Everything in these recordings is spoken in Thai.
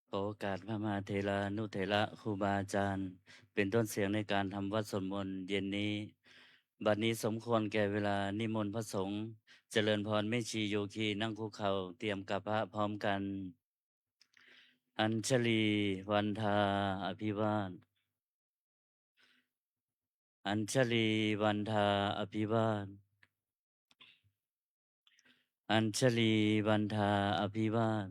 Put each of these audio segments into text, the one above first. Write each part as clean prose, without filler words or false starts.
ขอโอกาสพระมหาเถรานุเถระครูบาอาจารย์ เป็นต้นเสียงในการทำวัดสวดมนต์เย็นนี้ บัดนี้สมควรแก่เวลานิมนต์พระสงฆ์เจริญพรแม่ชีโยคีนั่งคุกเข่าเตรียมกับพระพร้อมกัน อัญชลีวันทาอภิวาทอัญชลีวันทาอภิวาทอัญชลีวันทาอภิวาท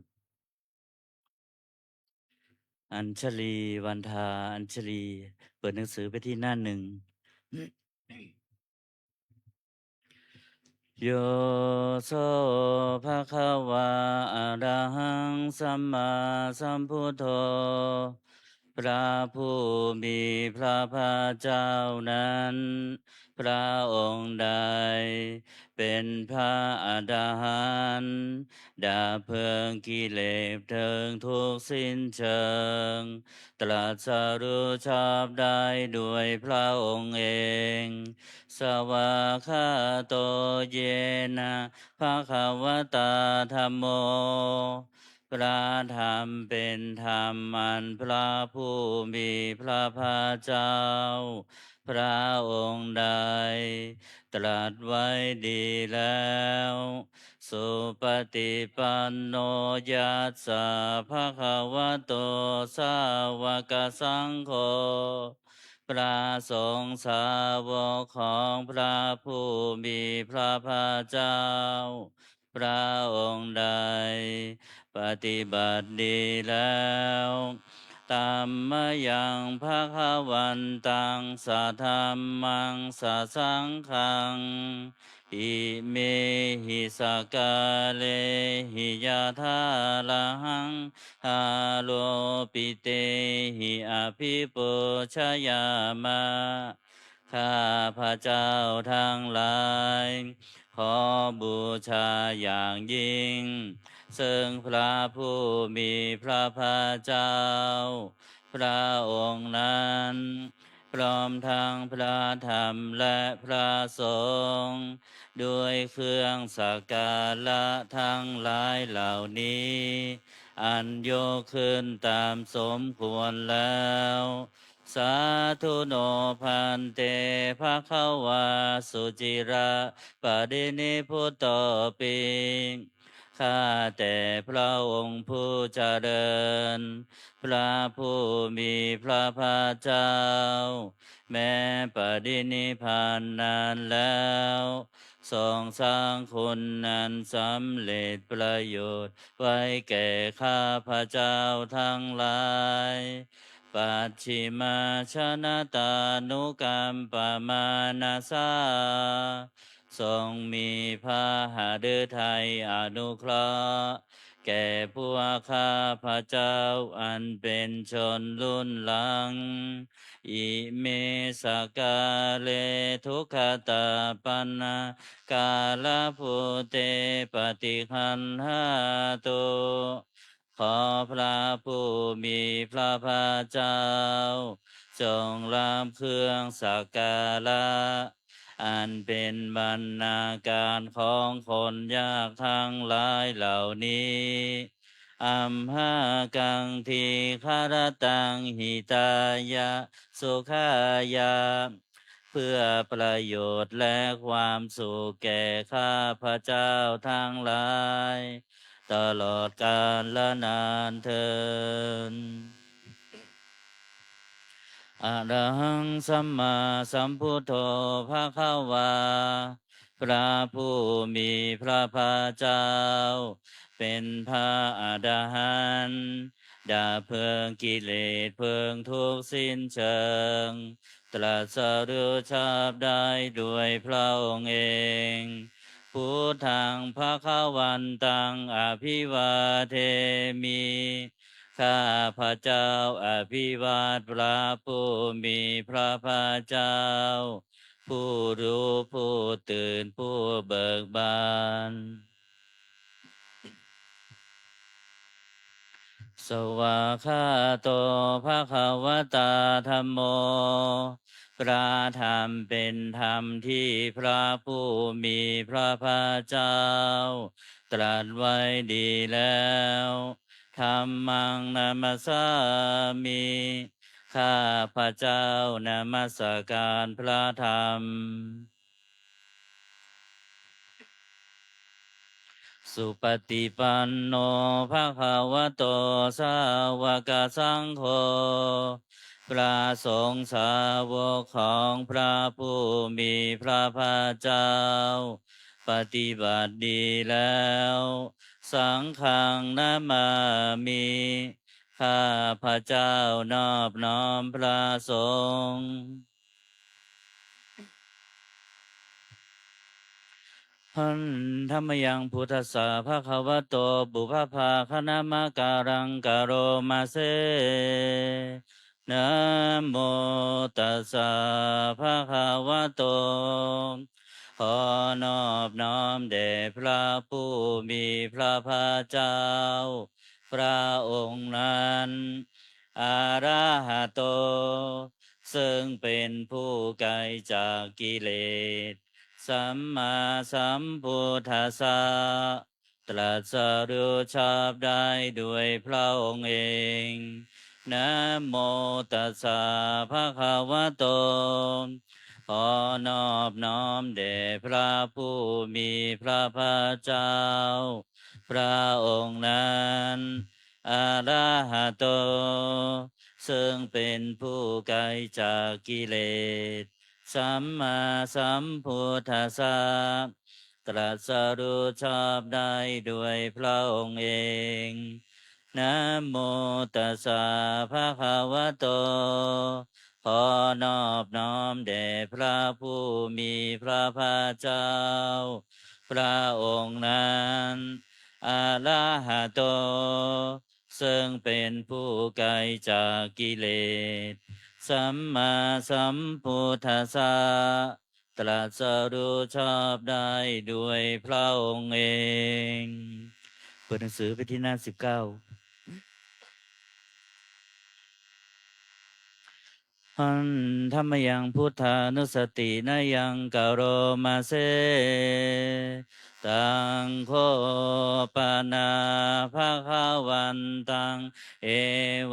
อัญชลีวันทาอัญชลีเปิดหนังสือไปที่หน้าหนึ่ง โยโสภะคะวะอะระหังสัมมาสัมพุทโธพระผู้มีพระภาคเจ้านั้น พระองค์ใดเป็นพระอรหันต์ดับเพลิงกิเลสเทิงทุกข์สิ้นเชิง ตรัสรู้ชอบได้ด้วยพระองค์เอง สวากขาโตเยนะภะคะวะตาธัมโม พระธรรมเป็นธรรมอันพระผู้มีพระภาคเจ้า พระองค์ใดตรัสไว้ดีแล้ว สุปฏิปันโนยัสสะภะคะวะโตสาวกสังโฆ พระสงฆ์สาวกของพระผู้มีพระภาคเจ้า พระองค์ใดปฏิบัติดีแล้วตัมมะยังภะคะวันตังสัทธัมมังสัสสังฆังอิเมหิสกาเลหิยาธาละหังอาโลปิเตหิอภิปุชยามะข้าพระเจ้าทั้งหลายขอบูชาอย่างยิ่ง ซึ่งพระผู้มีพระภาคเจ้า พระองค์นั้นพร้อมทั้งพระธรรมและพระสงฆ์ด้วยเครื่องสักการะทั้งหลายเหล่านี้ อันยกขึ้นตามสมควรแล้ว สาธุโนพันเตภะคะวาสุจิระปะรินิพุตโตปิข้าแต่พระองค์ผู้เจริญ พระผู้มีพระภาคเจ้า แม้ปรินิพพานนานแล้วทรงสร้างคุณนั้นสำเร็จประโยชน์ไว้แก่ข้าพระเจ้าทั้งหลาย ปัจฉิมาชนะตานุกรรมปมานาสาทรงมีพระหฤทัยอนุเคราะห์แก่พวกข้าพระเจ้าอันเป็นชนรุ่นหลัง อิเมสกาเลทุกขตาปันนากาลพุเตปฏิคันหาตุขอพระผู้มีพระภาคเจ้าจงรับเครื่องสักการะอันเป็นบรรณาการของคนยากทั้งหลายเหล่านี้อัมหากังทีคารตังหิตายะสุขายะเพื่อประโยชน์และความสุขแก่ข้าพระเจ้าทั้งหลายตลอดกาลและนานเทินอะระหังสัมมาสัมพุทโธภะคะวาพระผู้มีพระภาคเจ้า เป็นพระอรหันต์ดับเพลิงกิเลสเพลิงทุกข์สิ้นเชิง ตรัสรู้ชอบได้ด้วยพระองค์เองพุทธังภะคะวันตังอภิวาเทมิข้าพระเจ้าอภิวาทพระผู้มีพระภาคเจ้า ผู้รู้ผู้ตื่นผู้เบิกบาน สวากขาโตภะคะวะตาธัมโม พระธรรมเป็นธรรมที่พระผู้มีพระภาคเจ้า ตรัสไว้ดีแล้ว ธัมมังนามัสสามิข้าพระเจ้านมัสการพระธรรมสุปฏิปันโนภะคะวะโตสาวกสังโฆพระสงฆ์สาวกของพระผู้มีพระภาคเจ้าปฏิบัติดีแล้วสังฆังนามามิข้าพระเจ้านอบน้อมพระสงฆ์หันธรรมยังพุทธัสสะภะคะวะโตบุพพาคณามการังกะโรมาเซนะโมตัสสะภะคะวะโตขอนอบน้อมแด่พระผู้มีพระภาคเจ้าพระองค์นั้นอะระหะโตซึ่งเป็นผู้ไกลจากกิเลสสัมมาสัมพุทธัสสะตรัสรู้ชอบได้ด้วยพระองค์เองนะโมตัสสะภะคะวะโตขอนอบน้อมแด่พระผู้มีพระภาคเจ้าพระองค์นั้นอะระหะโตซึ่งเป็นผู้ไกลจากกิเลสสัมมาสัมพุทธัสสะตรัสรู้ชอบได้ด้วยพระองค์เองนะโมตัสสะภะคะวะโตขอนอบน้อมแด่พระผู้มีพระภาคเจ้าพระองค์นั้นอะระหะโตซึ่งเป็นผู้ไกลจากกิเลสสัมมาสัมพุทธัสสะตรัสรู้ชอบได้ด้วยพระองค์เองเปิดหนังสือไปที่หน้า19หันธรรมยังพุทธานุสตินายังกโรมาเซตังโคปนาภาคาวันตังเอ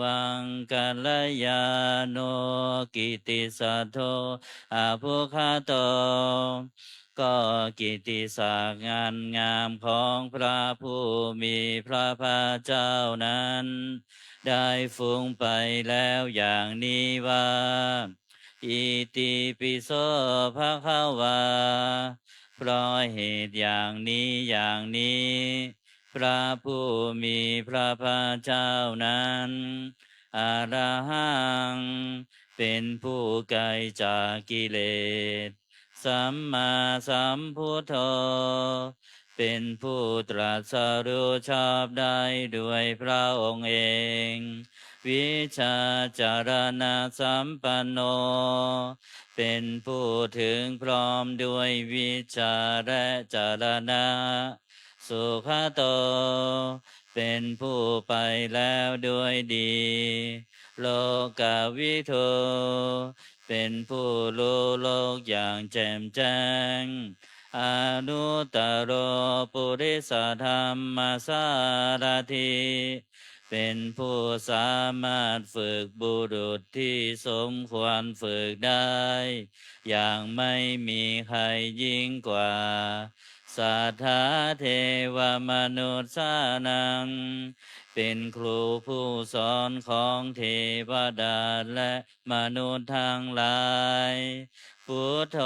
วังกัลยาโนกิติสัทโธอาภุคาโตก็กิตติศักดิ์งานงามของพระผู้มีพระภาคเจ้านั้นได้ฟุ้งไปแล้วอย่างนี้ว่าอิติปิโสภะคะวาเพราะเหตุอย่างนี้อย่างนี้พระผู้มีพระภาคเจ้านั้นอะระหังเป็นผู้ไกลจากกิเลสสัมมาสัมพุทโธเป็นผู้ตรัสรู้ชอบได้ด้วยพระองค์เองวิชาจารณะสัมปันโนเป็นผู้ถึงพร้อมด้วยวิชาและจารณะสุขโตเป็นผู้ไปแล้วด้วยดีโลกาวิทูเป็นผู้รู้โลกอย่างแจ่มแจ้งอนุตตรโรปุริสธรรมสารถิเป็นผู้สามารถฝึกบุรุษที่สมควรฝึกได้อย่างไม่มีใครยิ่งกว่าสัทธาเทวมนุษย์สานังเป็นครูผู้สอนของเทวดาและมนุษย์ทั้งหลายพุทโธ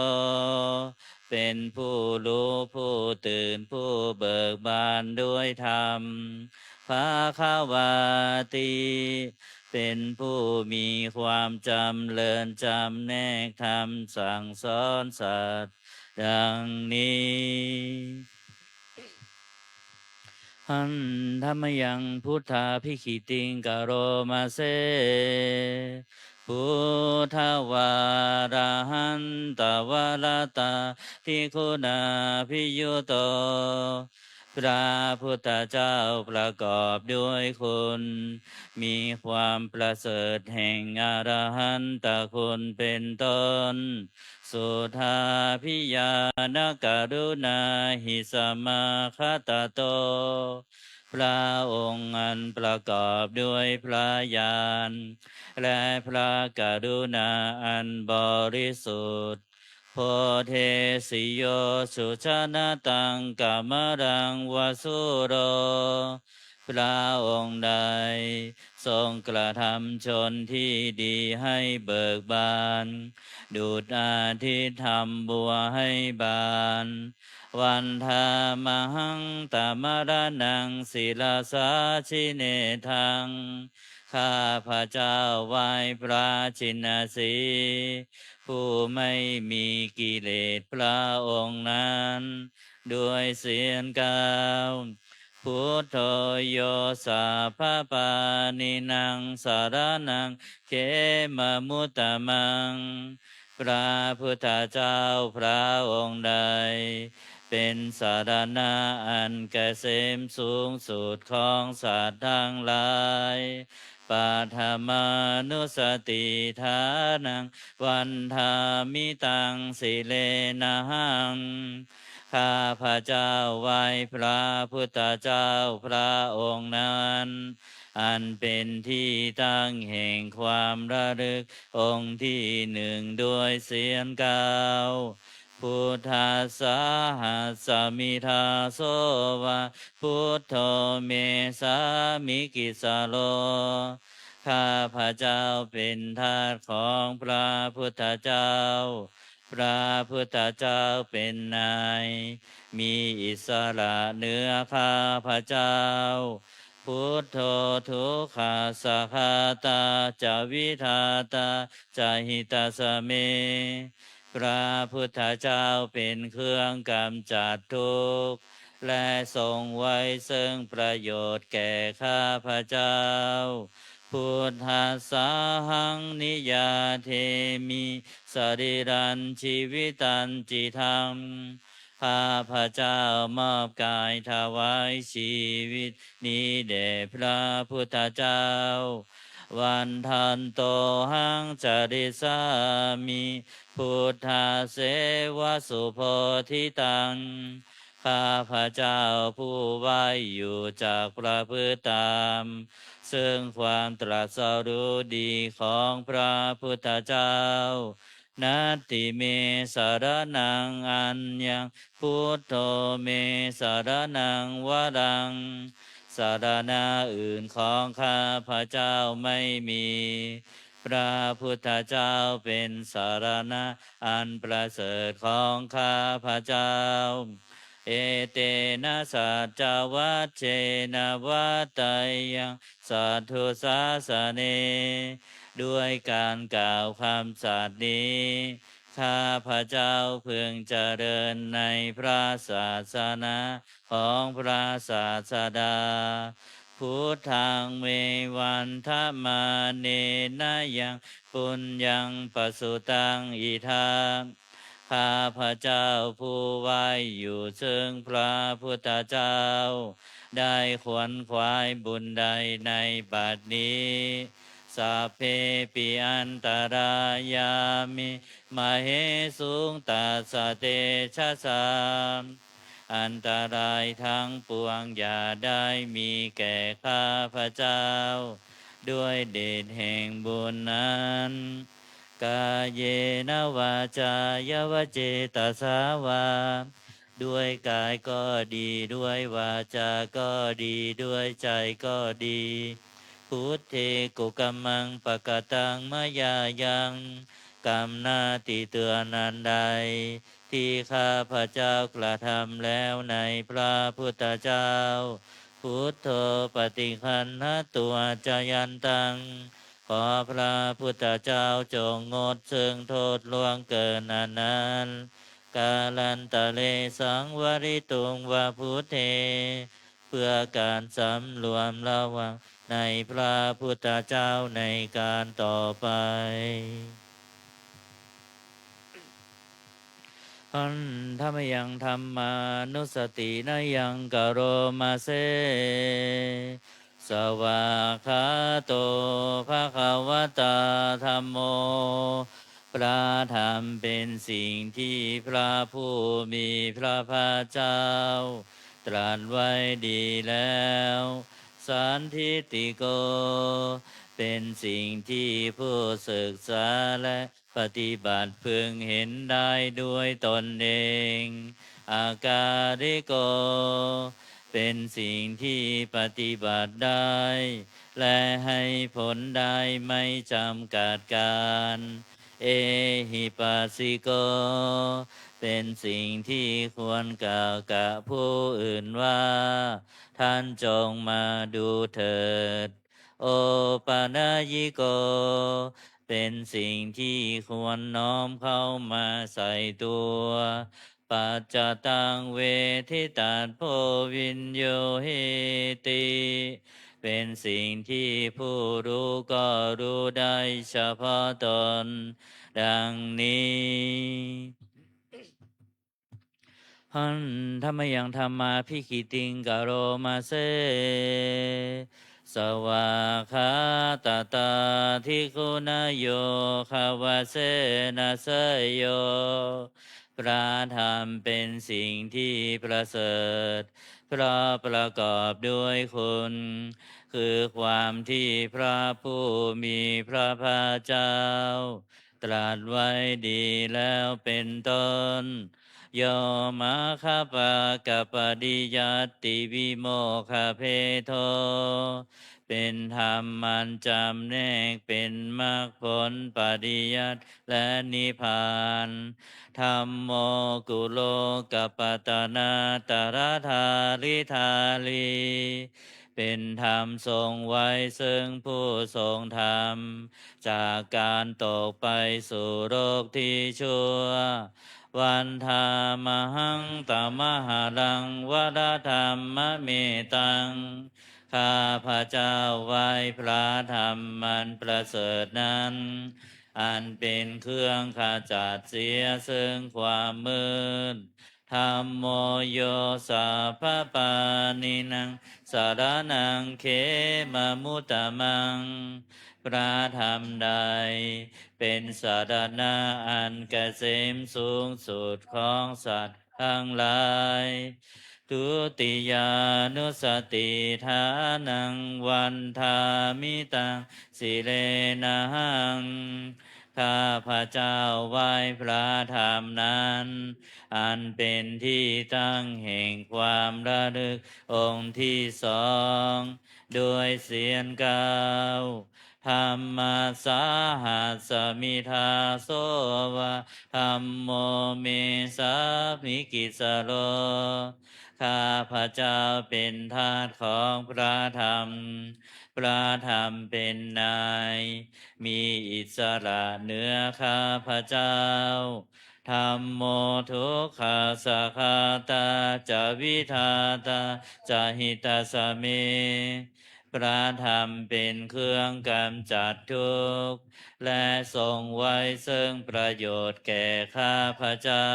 เป็นผู้รู้ผู้ตื่นผู้เบิกบานด้วยธรรมภาคาวาติเป็นผู้มีความจำเริญจำแนกธรรมสั่งสอนสัตว์ดังนี้หันธรรมยังพุทธาภิกขิติงกโรมาเซพุทธวาราหันตวรตาทิคุณาภิยุโตพระพุทธเจ้าประกอบด้วยคุณมีความประเสริฐแห่งอรหันตคุณเป็นต้นสุทาพิยานกรุณาหิสมาคตโต พระองค์อันประกอบด้วยพระญาณและพระกรุณาอันบริสุทธิ์โพเทสิโยสุชนะตังกัมมรังวสุโรพระองค์ใดทรงกระทำชนที่ดีให้เบิกบานดุจอาทิตย์ทำบัวให้บานวันธามหังตามรนังศิลาสาชิเนทังข้าพระเจ้าไหว้พระชินสีห์ผู้ไม่มีกิเลสพระองค์นั้นด้วยเสียงกล่าวพุทโธโยสัพพปานินางสารนังเขมมุตตมังพระพุทธเจ้าพระองค์ใดเป็นสารณะอันเกษมสูงสุดของสัตว์ทั้งหลายปัทมานุสติฐานังวันธามิตังสิเลนะหังข้าพระเจ้าไหว้พระพุทธเจ้าพระองค์นั้นอันเป็นที่ตั้งแห่งความระลึกองค์ที่หนึ่งด้วยเสียงกล่าวพุทธัสสะหัสสมิทาโสวะพุทโธเมสามิกิสาโลข้าพระเจ้าเป็นทาสของพระพุทธเจ้าพระพุทธเจ้าเป็นนายมีอิสระเหนือข้าพระเจ้าพุทโธทุกขาสัคาตาจาวิทาตาจาหิตาสเมพระพุทธเจ้าเป็นเครื่องกำจัดทุกข์และทรงไว้ซึ่งประโยชน์แก่ข้าพระเจ้าพุทธัสสะหังนิยาเทมิสริรันชีวิตันจิทังข้าพระเจ้ามอบกายถวายชีวิตนี้แด่พระพุทธเจ้าวันทันโตหังจริสามิพุทธาเสวสุโพธิตังข้าพระเจ้าผู้ไหวอยู่จากประพฤติตามซึ่งความตรัสรู้ดีของพระพุทธเจ้านัตติเมสารนังอัญญังพุทโธเมสารนังวรังสารณะอื่นของข้าพระเจ้าไม่มีพระพุทธเจ้าเป็นสารณะอันประเสริฐของข้าพระเจ้าเอเตนะสัจจวัชเชนะวัตตายังสัทธุสาสเนด้วยการกล่าวคำสัตย์นี้ข้าพระเจ้าพึงเจริญในพระศาสนาของพระศาสดาพุทธังเมวันทมาเนนะยังปุญญังปสุตังอิทังข้าพระเจ้าผู้ไหวอยู่ซึ่งพระพุทธเจ้าได้ขวนขวายบุญใดในบัดนี้สัพเพปิอันตรายามิมเหสุงตัสสะเตชะสามอันตรายทั้งปวงอย่าได้มีแก่ข้าพระเจ้าด้วยเดชแห่งบุญนั้นกาเยนะวาจายวเจตสาวาด้วยกายก็ดีด้วยวาจาก็ดีด้วยใจก็ดีพุทเทกุกัมมังปะกตังมะยายังกรรมหน้าที่เตือนนันใดที่ข้าพระเจ้ากระทำแล้วในพระพุทธเจ้าพุทโธปฏิคันหตัวจยันตังขอพระพุทธเจ้าจงงดซึ่งโทษล่วงเกินนั้นกาลันตะเลสังวริตุงวาพุทเทเพื่อการสำรวมระวังในพระพุทธเจ้าในการต่อไปหันธรรมยังธรรมานุสตินายังกโรมาเซสวากขาโตภะคะวะตาธัมโมพระธรรมเป็นสิ่งที่พระผู้มีพระภาคเจ้า ตรัสไว้ดีแล้วสันทิฏฐิโกเป็นสิ่งที่ผู้ศึกษาและปฏิบัติพึงเห็นได้ด้วยตนเองอาการิโกเป็นสิ่งที่ปฏิบัติได้และให้ผลได้ไม่จำกัดการเอหิปัสสิโกเป็นสิ่งที่ควรกล่าวกับผู้อื่นว่าท่านจงมาดูเถิดโอปานายิโกเป็นสิ่งที่ควรน้อมเข้ามาใส่ตัวปัจจตังเวทิตัสโพวินโยเฮติเป็นสิ่งที่ผู้รู้ก็รู้ได้เฉพาะตนดังนี้หันธรรมยังธรรมาพิคิติงกโรมาเซสวาคาตาตาทิคุณโยคาวาเซนะเสยโยพระธรรมเป็นสิ่งที่ประเสริฐเพราะประกอบด้วยคุณคือความที่พระผู้มีพระภาคเจ้าตรัสไว้ดีแล้วเป็นต้น โยมาคาปะกะปะดิยัตติวิโมคคเพโทเป็นธรรมมันจำแนกเป็นมรรคผลปฏิยัติและนิพพานธรรมโมกุโลกัปปตนาตระธาริธาลีเป็นธรรมทรงไว้ซึ่งผู้ทรงธรรมจากการตกไปสู่โลกที่ชั่ว วันธามหังตมหารังวรธรรมเมตังข้าพระเจ้าไหว้พระธรรมมันประเสริฐนั้นอันเป็นเครื่องขจัดเสียซึ่งความมืดธรรมโมโยสัพพปานินังสารนังเขมมุตตมังพระธรรมใด เป็นสารณะอันเกษมสูงสุดของสัตว์ทั้งหลายทุติยานุสติฐานังวันทามิตังสิเลนะหังข้าพระเจ้าไหว้พระธรรมนั้นอันเป็นที่ตั้งแห่งความระลึกองค์ที่สองด้วยเสียงกล่าวธรรมสาหัสมิทาโสวะธรรมโมเมสามิกิสโลข้าพระเจ้าเป็นทาสของพระธรรมพระธรรมเป็นนายมีอิสระเหนือข้าพระเจ้าธรรมโมทุกขาสาคาตาจะวิทาตาจะหิตาสเม พระธรรมเป็นเครื่องกำจัดทุกข์และทรงไว้ซึ่งประโยชน์แก่ข้าพระเจ้า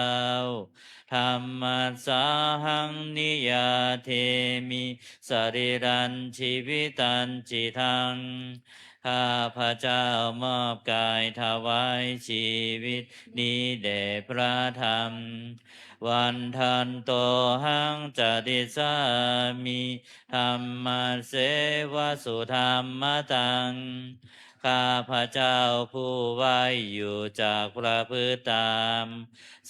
ธรรมสาหังนิยาเทมิสริรันชีวิตันจิทังข้าพระเจ้ามอบกายถวายชีวิตนี้แด่พระธรรมวันทันโตหังจติสามิธรรมเสวสุธรรมตังข้าพระเจ้าผู้ไหวอยู่จากพระพฤติตาม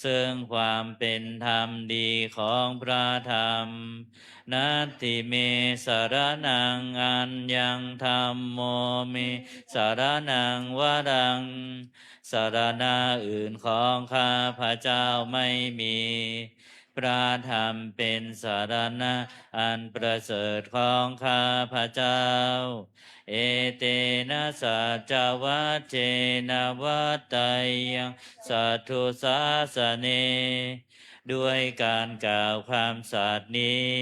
ซึ่งความเป็นธรรมดีของพระธรรมนัตติเมสารนังอันยังธรรมโมเมสารนังวรังสารณะอื่นของข้าพระเจ้าไม่มีพระธรรมเป็นสารณะอันประเสริฐของข้าพระเจ้าเอเตนะสัจวัตเจนะวัตไตยังสัทธุสาสเนด้วยการกล่าวคำสัตย์นี้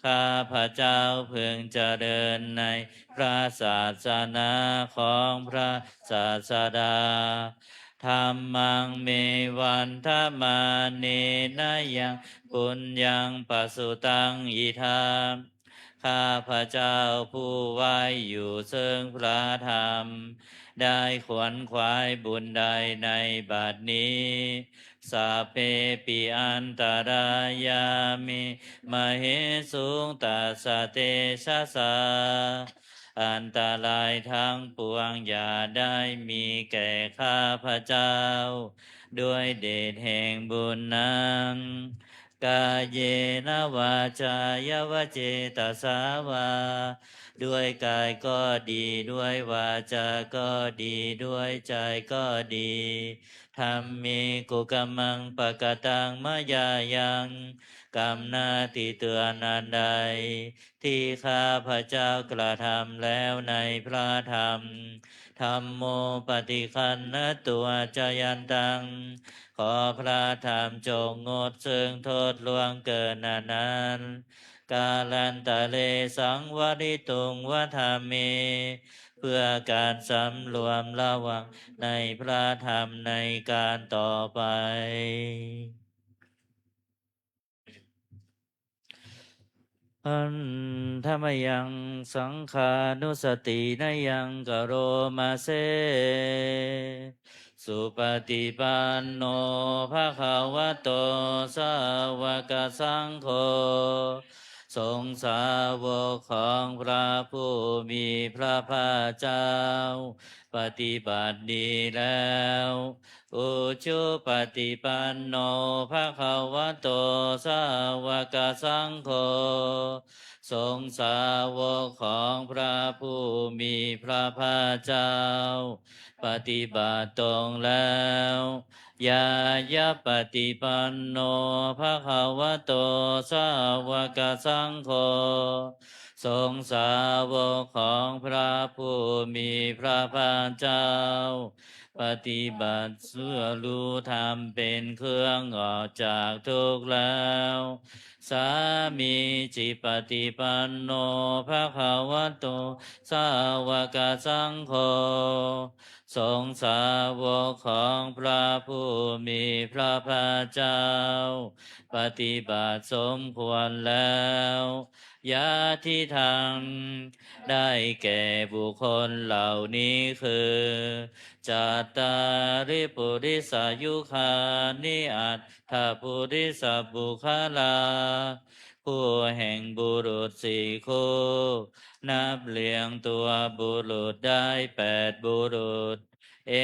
ข้าพระเจ้าพึงเจริญในพระศาสนาของพระศาสดาธรรมังเมวันธมาเนนะยังปุญญังปสุตังอิธาม ข้าพระเจ้าผู้ไว้อยู่ซึ่งพระธรรมได้ขวนขวายบุญใดในบัดนี้สัพเพปิอันตรายามิมเหสุงตัสสะเตชะสาอันตรายทั้งปวงอย่าได้มีแก่ข้าพระเจ้าด้วยเดชแห่งบุญนั้นกายเยนะวาจายวเจตสาวาด้วยกายก็ดีด้วยวาจาก็ดีด้วยใจก็ดีธรรมิกุกัมมังปะกตังมะยายังกรรมหน้าที่เตือนอันใดที่ข้าพระเจ้ากระทำแล้วในพระธรรมธัมโมปฏิคันนตัวจยันตังขอพระธรรมจงงดซึ่งโทษล่วงเกินนั้นกาลันตะเลสังวริตุงวธรรมเมเพื่อการสำรวมระวังในพระธรรมในการต่อไปอันธรรมยังสังขานุสตินยังกโรมาเซสุปฏิปันโนภะคะวะโตสาวกสังโฆสงฆ์สาวกของพระผู้มีพระภาคเจ้าปฏิบัติดีแล้วอุชุปฏิปันโนภะคะวะโตสาวกสังโฆสงฆ์สาวกของพระผู้มีพระภาคเจ้าปฏิบัติตรงแล้วยายะปฏิปันโนภะคะวะโตสาวกสังโฆสงฆ์สาวกของพระผู้มีพระภาคเจ้าปฏิบัติเพื่อรู้ธรรมเป็นเครื่องออกจากทุกข์แล้วสามีจิปฏิปันโนภะคะวะโตสาวกสังโฆสงฆ์สาวกของพระผู้มีพระภาคเจ้าปฏิบัติสมควรแล้วยาที่ทางได้แก่บุคคลเหล่านี้คือจัตตาริปุริสายุคานิอัตถปุริสบุคลาผู้แห่งบุรุษสี่คู่นับเลียงตัวบุรุษได้8บุรุษเอ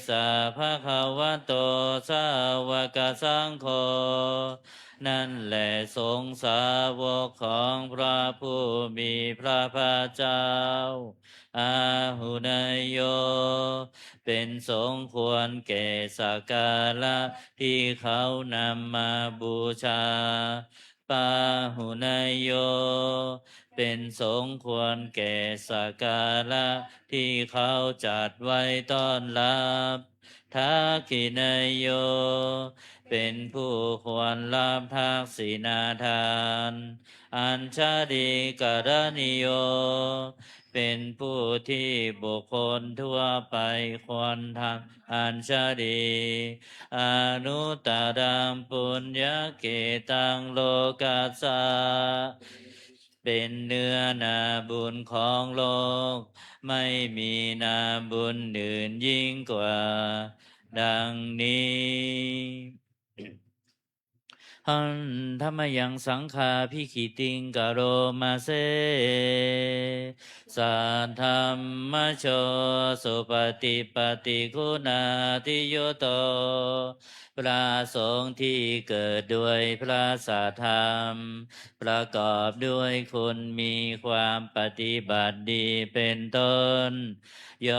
สาภะคะวะโตสาวกสังโฆนั่นแหละสงฆ์สาวกของพระผู้มีพระภาคเจ้าอาหุนายโยเป็นสงควรแก่สักการะที่เขานำมาบูชาปาหุนายโยเป็นสงควรแก่สักการะที่เขาจัดไว้ต้อนรับทักขินายโยเป็นผู้ควรรับทักษิณาทานอัญชาดีกรณิโยเป็นผู้ที่บุคคลทั่วไปควรทำอัญชาดีอนุตตรังปุญญเกตังโลกัสสะเป็นเนื้อนาบุญของโลกไม่มีนาบุญอื่นยิ่งกว่าดังนี้หันธรรมยังสังฆาพิขิติงกโรมาเซสัทธรรมโชสุปฏิปฏิคุณาทิโยโตพระสงฆ์ที่เกิดด้วยพระสัทธรรมประกอบด้วยคุณมีความปฏิบัติดีเป็นต้นโย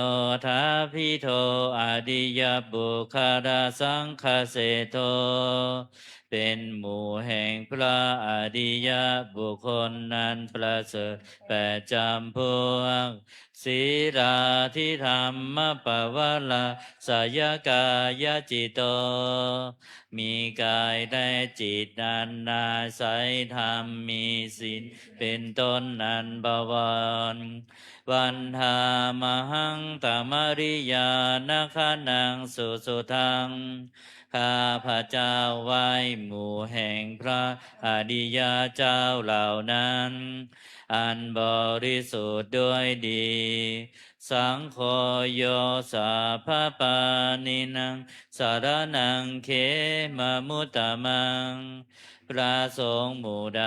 ธาพิโทอดิยบุคาราสังคเสโทเป็นหมู่แห่งพระอริยบุคคลนั้นประเสริฐ8จำพวกศีราธิธรรมปวารสายกายจิตโตมีกายและจิตนันนาศัยธรรมมีศีลเป็นต้นนันบวรวันธามหังตมริยานาคานังสุสุทัง ข้าพระเจ้าไหว้หมู่แห่งพระอริยเจ้าเหล่านั้น อันบริสุทธิ์ด้วยดี สังโฆโยสัพพปานินังสารนังเขมมุตตมัง พระสงฆ์หมู่ใด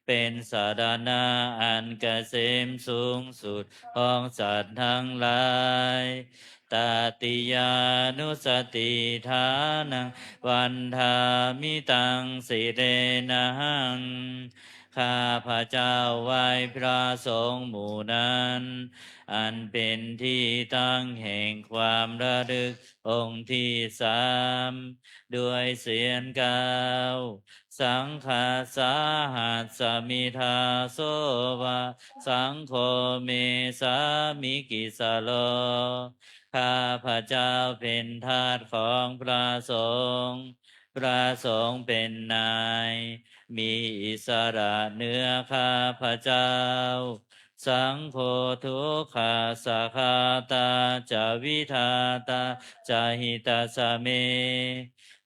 เป็นสารณะอันเกษมสูงสุดของสัตว์ทั้งหลายตาติยานุสติฐานังวันทามิตังสิเรนังข้าพระเจ้าไหว้พระสงฆ์หมู่นั้นอันเป็นที่ตั้งแห่งความระลึกองค์ที่สามด้วยเสียงกล่าวสังฆาสาหัสสมิทาโสวะสังโฆเมสามิกิสโลข้าพระเจ้าเป็นทาสของพระสงฆ์พระสงฆ์เป็นนายมีอิสระเหนือข้าพระเจ้าสังโฆทุกขาสาคาตาจาวิทาตาจาหิตาสเม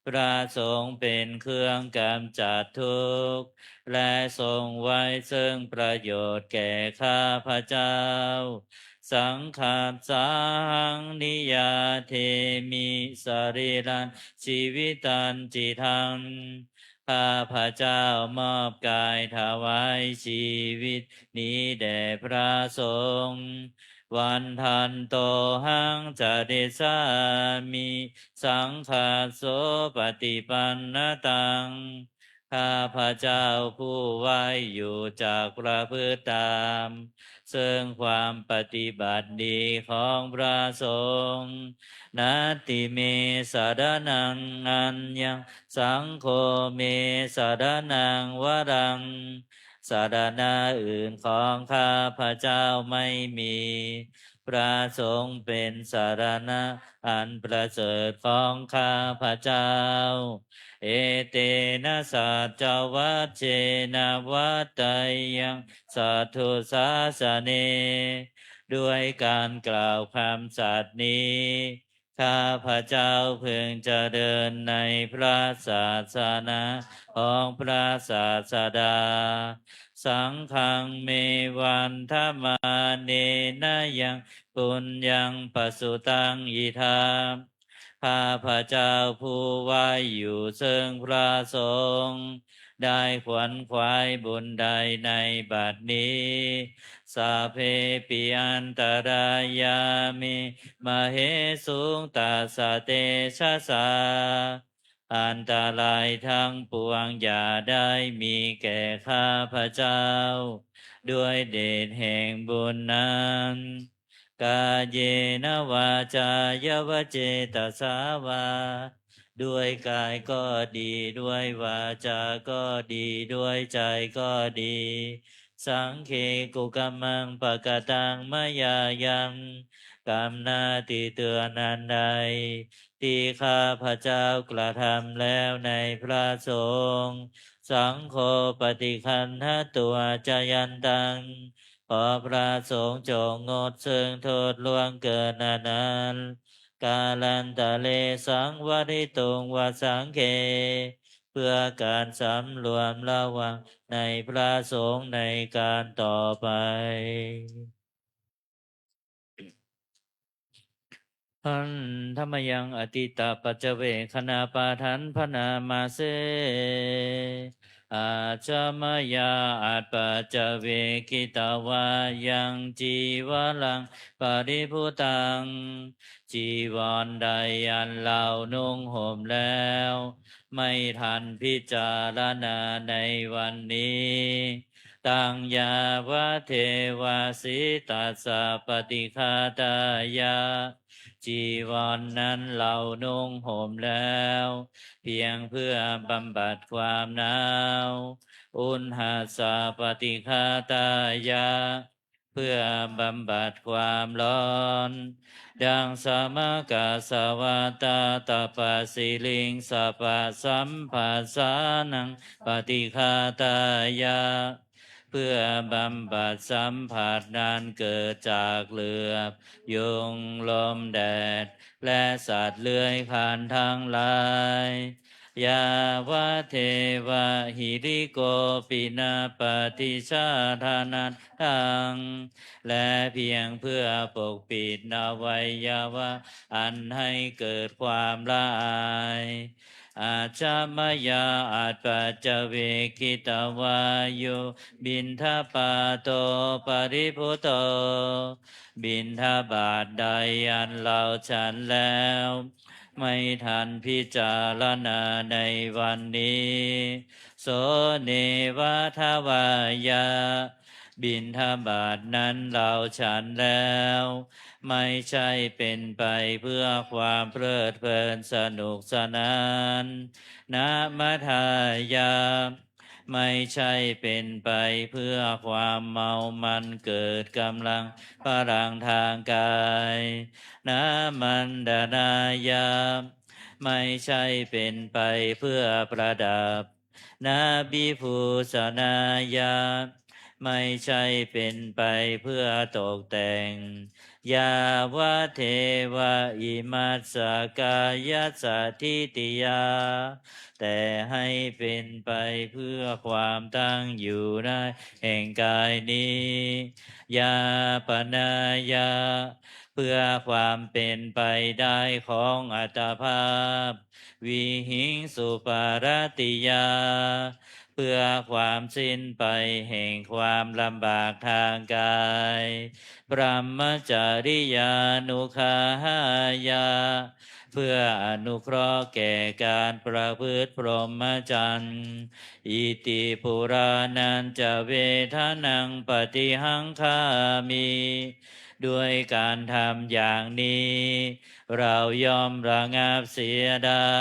พระสงฆ์เป็นเครื่องกำจัดทุกข์และทรงไว้ซึ่งประโยชน์แก่ข้าพระเจ้าสังฆาสังนิยาเทมิสรีรันชีวิตันจิทังข้าพระเจ้ามอบกายถวายชีวิตนี้แด่พระสงฆ์วันทันโตหังจเดสามิสังฆาโสปฏิปันนตังข้าพระเจ้าผู้ไว้อยู่จากประพฤติตามซึ่งความปฏิบัติดีของพระสงฆ์นาติเมสารนังอัญญังสังโฆเมสารนังวรังสารณะอื่นของข้าพระเจ้าไม่มีพระสงฆ์เป็นสารณะอันประเสริฐของข้าพระเจ้าเอเตนะสัจจวัชเชนะวัตไตยังสัทธุสาสเนด้วยการกล่าวคำสัตย์นี้ข้าพระเจ้าพึงเจริญในพระศาสนาของพระศาสดาสังฆังเมวันธมาเนนะยังปุญญังปสุตังอิทามข้าพระเจ้าผู้ไว้อยู่ซึ่งพระสงฆ์ได้ขวนขวายบุญใดในบัดนี้สาเพปิอันตรายามิมเหสุงตัสสะเตชะสาอันตรายทั้งปวงอย่าได้มีแก่ข้าพระเจ้าด้วยเดชแห่งบุญนั้นกาเยนะวาจายวเจตสาวาด้วยกายก็ดีด้วยวาจาก็ดีด้วยใจก็ดีสังเคกุกัมมังปะกตังมยายังกรรมหน้าที่เตือนอันใดที่ข้าพระเจ้ากระทำแล้วในพระสงฆ์สังโฆปฏิคันหตัวจยันตังขอพระสงฆ์จงงดซึ่งโทษล่วงเกินนั้นกาลันตะเลสังวริตุงวสังเคเพื่อการสำรวมระวังในพระสงฆ์ในการต่อไปหันธรรมยังอติตาปัจเจเวคณาปาทันพนามาเสอาจามยาอาจปัจเจเวกิตาวายังจีวลังปริภุตังจีวรใดอันเรานุ่งห่มแล้วไม่ทันพิจารณาในวันนี้ตังยาวะเทวาสิตัสสะปฏิคาตายาจีวรนนั้นเรานุ่งห่มแล้วเพียงเพื่อบำบัดความหนาวอุณหาสาปฏิคาตายาเพื่อบำบัดความร้อนดังสมกาสวาตาตาปสิลิงสปะสัมปัสสานังปฏิคาตายา เพื่อบำบัดสัมผัสนั้นเกิดจากเหลือบยุงลมแดดและสัตว์เลื้อยคลานทั้งหลายยาวะเทวะหิริโกปินาปฏิชาทานันทังและเพียงเพื่อปกปิดอวัยวะอันให้เกิดความละอายอาจามยาอาจปัจจเวกิตวายุบินทปาโตปริพุโตบินทบาทใดอันเราฉันแล้วไม่ทันพิจารณาในวันนี้โสเนวะทวายาบิณฑบาตนั้นเราฉันแล้วไม่ใช่เป็นไปเพื่อความเพลิดเพลินสนุกสนานนะมัทายาไม่ใช่เป็นไปเพื่อความเมามันเกิดกำลังพลังทางกายนะมันดานายาไม่ใช่เป็นไปเพื่อประดับนาบิภูสนายาไม่ใช่เป็นไปเพื่อตกแต่งยาวะเทวะอิมัสสกายสัทธิติยาแต่ให้เป็นไปเพื่อความตั้งอยู่ได้แห่งกายนี้ยาปนายาเพื่อความเป็นไปได้ของอัตภาพวิหิงสุปารติยาเพื่อความสิ้นไปแห่งความลำบากทางกายบรมจาริยานุคาหายาเพื่ออนุเคราะห์แก่การประพฤติพรหมจรรย์อิติปุรานันจะเวทนังปฏิหังคามิด้วยการทำอย่างนี้ เรายอมระงับเสียได้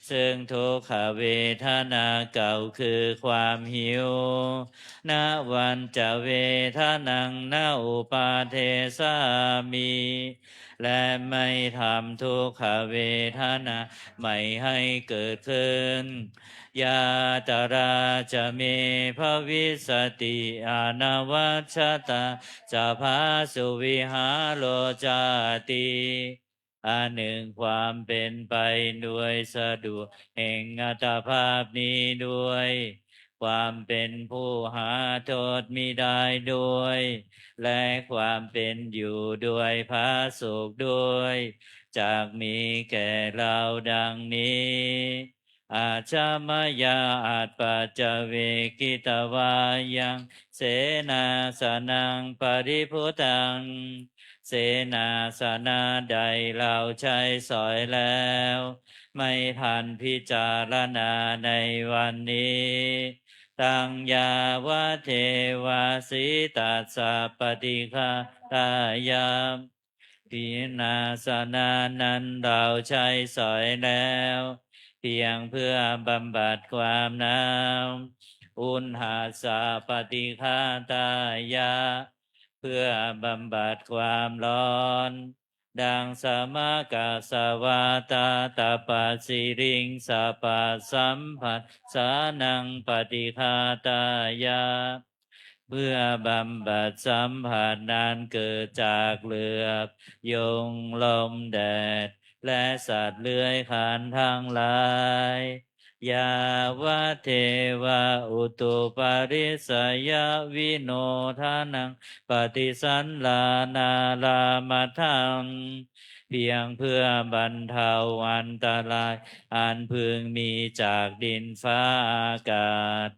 ซึ่งทุกขเวทนาเก่าคือความหิวณวันจะเวทนังณอุปาเทสามีและไม่ทำทุกขเวทนาไม่ให้เกิดขึ้นยาตราจะเมภวิสติอนวัชตาจะพาสุวิหารโลจาติอันหนึ่งความเป็นไปด้วยสะดวกแห่งอัตภาพนี้ด้วยความเป็นผู้หาโทษมิได้ด้วยและความเป็นอยู่ด้วยพระสุขด้วยจากมีแก่เราดังนี้อาจามยาอาจปัจจเวกิตวายังเสนาสนังปริพุตังเสนาสนะใดเราใช้สอยแล้วไม่ทันพิจารณาในวันนี้ตังยาวะเทวาสิตัสสะปฏิฆาตายามพินาสนานั้นเราใช้สอยแล้วเพียงเพื่อบำบัดความหนาวอุณหาสาปฏิฆาตายาเพื่อบำบัดความร้อนดังสมกาสวาตาตาปัสสิริงสปัสสัมผัสสานังปฏิฆาตายาเพื่อบำบัดสัมผัสนั้นเกิดจากเหลือบยุงลมแดดและสัตว์เลื้อยคลานทั้งหลายยาวะเทวะอุตุปาริสยวิโนทานังปฏิสันลานาลามาทังเพียงเพื่อบรรเทาอันตรายอันพึงมีจากดินฟ้าอากาศ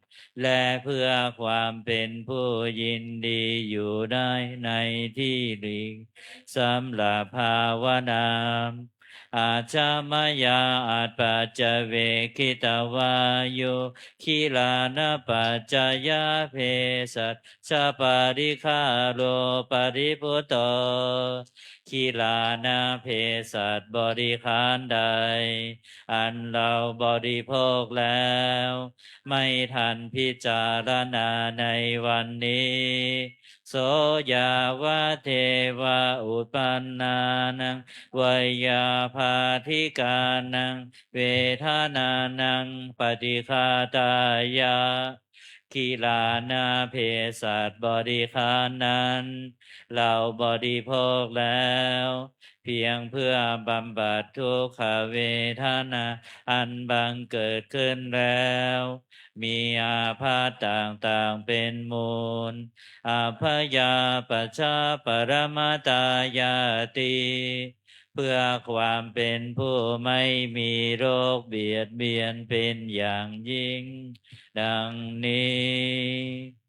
และเพื่อความเป็นผู้ยินดีอยู่ได้ในที่หลีกสำหรับภาวนาอาจามยาอาจปัจจเวคิตวายุคิลานปัจจยาเพสัชชาปาริคาโลปริพุตโตคิลานาเพสัตบริขารใดอันเราบริโภคแล้วไม่ทันพิจารณาในวันนี้โสยาวะเทวะอุปปันนานังวยาภาธิกานังเวทานานังปฏิฆาตายา กีฬานาเพศัตบริคารนั้นเราบริโภคแล้ว เพียงเพื่อบำบัดทุกขเวทนาอันบังเกิดขึ้นแล้ว มีอาพาธต่างๆเป็นมูลอาพยาปัชชาปรมาตายาติเพื่อความเป็นผู้ไม่มีโรคเบียดเบียนเป็นอย่างยิ่ง ดังนี้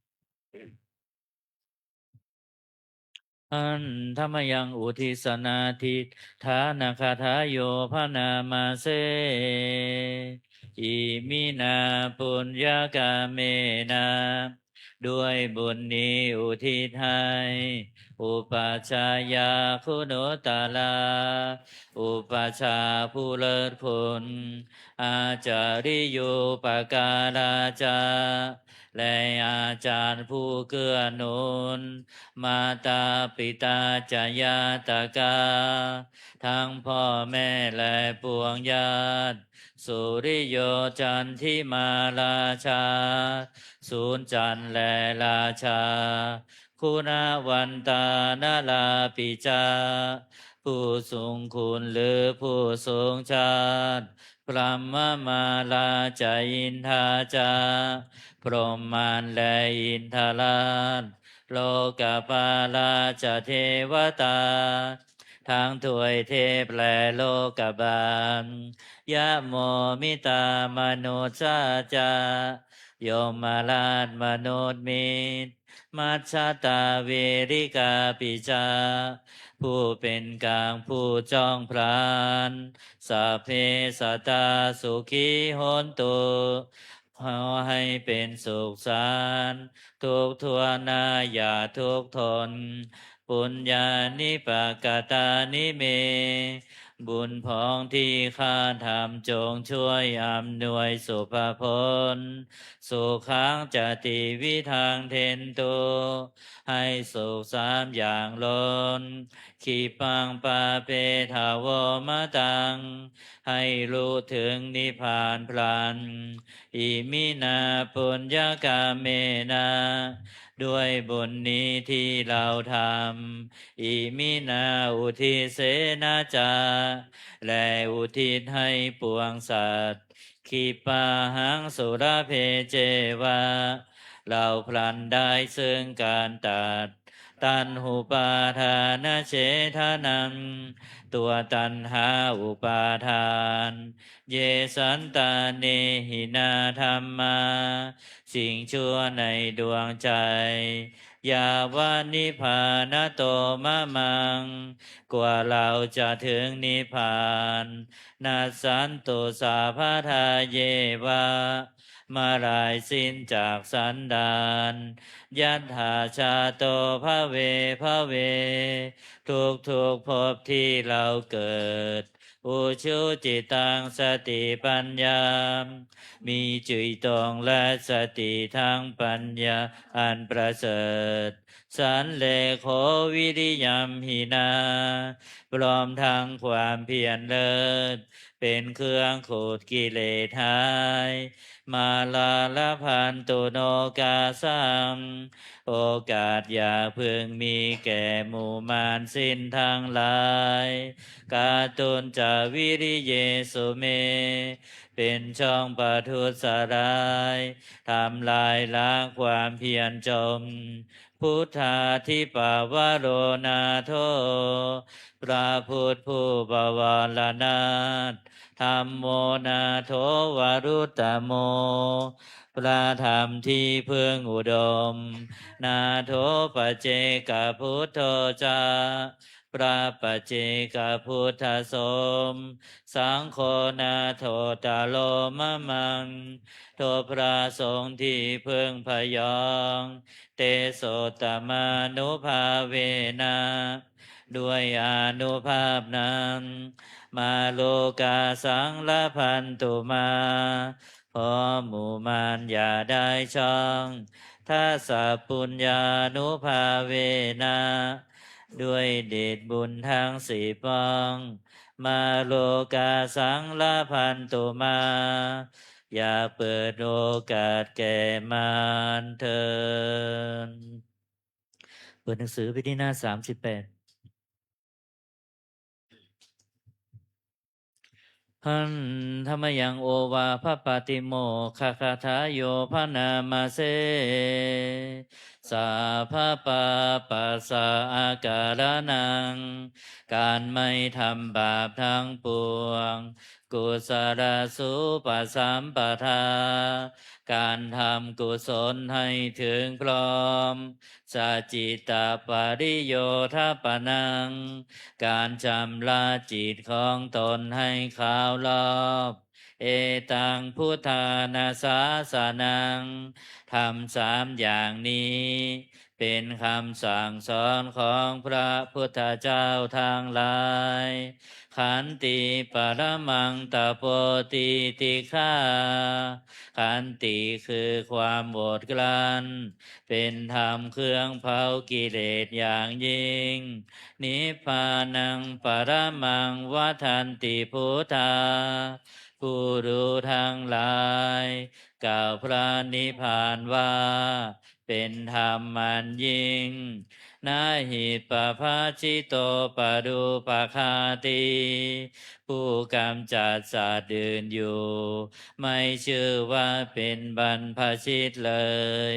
อันธรรมยังอุทิศนาทิฐานาคาทายโยพนามาเซอิมินาปุญญากาเมนาด้วยบุญนี้อุทิศให้อุปัชฌายาคุณุตลาอุปัชฌาย์ผู้เลิศคุณอาจาริโยปการาจาและอาจารย์ผู้เกื้อหนุนมาตาปิตาจายาตกาทั้งพ่อแม่และปวงญาติสุริโยจันทิมาราชาศูนย์จันทร์และราชาคุณวันตานาลาปิจาผู้ทรงคุณหรือผู้ทรงชาติพระมมาลาจาอินทาจาพรหมานและอินทราชโลกปาลาจเทวตาทั้งถวยเทพและโลกบาลยะโมมิตามนุษสาจายมราชมนุษย์มิตรมัชฌาตาเวริกาปิจาผู้เป็นกลางผู้จ้องพรานสัพเพสัตตาสุขีโหนตุขอให้เป็นสุขสันต์ทุกทั่วหน้าอย่าทุกข์ทนปุญญานิปกตานิเมบุญพองที่ข้าทำจงช่วยอำนวยสุภพลสุขังจติวิทังเทนตุให้สุขสามอย่างล้นขีปังปาเปทาวมะตังให้รู้ถึงนิพพานพลันอิมินาปุญญากาเมนาด้วยบุญนี้ที่เราทำอิมินาอุทิเสนาจาและอุทิศให้ปวงสัตว์ขีปาหังสุรเพเจวาเราพลันได้ซึ่งการตัดตันหุปาทานเฉทนังตัวตันหาอุปาทานเยสันตาเนหินาธรรมาสิ่งชั่วในดวงใจยาวานิพานโตมะมังกว่าเราจะถึงนิพพานนัสสันตุสาพาทาเยวะมาลายสิ้นจากสันดานยัตถาชาโตภะเวภะเวทุกภพที่เราเกิดอุชุจิตังสติปัญญามีจิตตรงและสติทั้งปัญญาอันประเสริฐสันเลโควิริยัมหินาพร้อมทั้งความเพียรเลิศเป็นเครื่องขูดกิเลสหายมาลาลพันตุโนกาสัมโอกาสอย่าพึงมีแก่หมู่มารสิ้นทั้งหลายกาตุนจะวิริเยสุเมเป็นช่องปทุสรายทำลายล้างความเพียรจมพุทธาทิปาวโรนาโทพระพุทธผู้บวรนาถธรรมโมนาโทวรุตตโมพระธรรมที่พึ่งอุดมนาโทปเจกพุทโธจาพระปัจเจกพุทธสมสังโฆนาโทตาโลมะมังโทพระสงฆ์ที่พึ่งพยองเตโสตมานุภาเวนะด้วยอานุภาพนั้นมาโลกาสังละพันตุมาพอหมู่มารอย่าได้ช่องถ้าสัพปุญญานุภาเวนะด้วยเดชบุญทั้งสี่ปองมาโลกาสังละพันตุมา อย่าเปิดโอกาสแก่มารเถิดเปิดหนังสือไปที่หน้า38หันธรรมยังโอวาพระปาติโมคาคาทายโยพระนามาเสสาพระปาปัสสะอาการนังการไม่ทำบาปทั้งปวงกุศลสุปสัมปทาการทำกุศลให้ถึงพร้อมสัจจิตาปริโยทปนังการชำระจิตของตนให้ขาวรอบเอตังพุทธานาสาสนังทำ3อย่างนี้ เป็นคำสั่งสอนของพระพุทธเจ้าทั้งหลายขันติปรมังตโปติติฆาขันติคือความอดกลั้นเป็นธรรมเครื่องเผากิเลสอย่างยิ่งนิพพานังปรมังวัฏันติพุทธาผู้รู้ทั้งหลายกล่าวพระนิพพานว่าเป็นธรรมมันยิ่งนาหิปภาชิโตปรูปคาติผู้กำจัดสัตว์อื่นอยู่ ไม่ชื่อว่าเป็นบรรพชิตเลย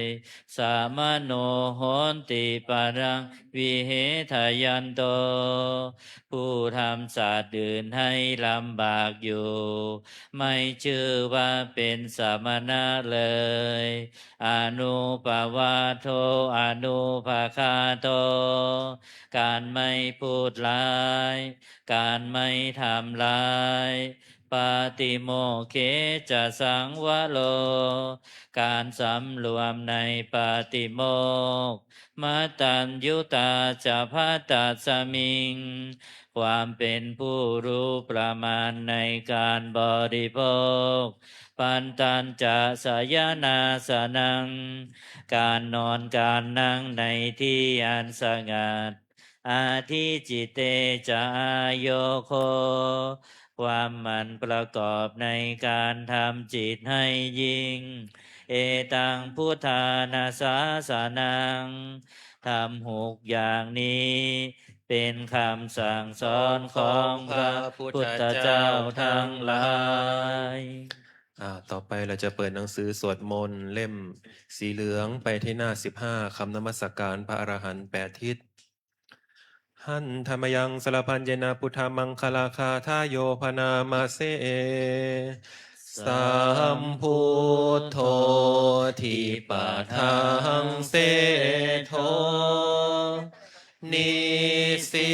สามโนโหนติปรังวิเหทยันโต ผู้ทำสัตว์อื่นให้ลำบากอยู่ ไม่ชื่อว่าเป็นสมณะเลย อนุปวาโทอนุภาคาโต การไม่พูดร้าย การไม่ทำร้ายปาติโมกเขจะสังวโล การสำรวมในปาติโมกข์มัตตัญยุตาจะพัตตัสมิง ความเป็นผู้รู้ประมาณในการบริโภค ปันตันจะสยนาสนัง การนอนการนั่งในที่อันสงัด อาทิจิตเตจะโยโค ความหมั่นประกอบในการทำจิตให้ยิ่ง เอตังพุทธานาสาสนังทำ6อย่างนี้ เป็นคำสั่งสอนของพระพุทธเจ้าทั้งหลาย ต่อไปเราจะเปิดหนังสือสวดมนต์เล่มสีเหลืองไปที่หน้า15คำนมัสการพระอรหันต์8ทิศหันธรรมยังสรพันเยนะพุทธมังคลาคาทายโยพนามาเสสัมพุทโธทิปะทังเสโทนิสิ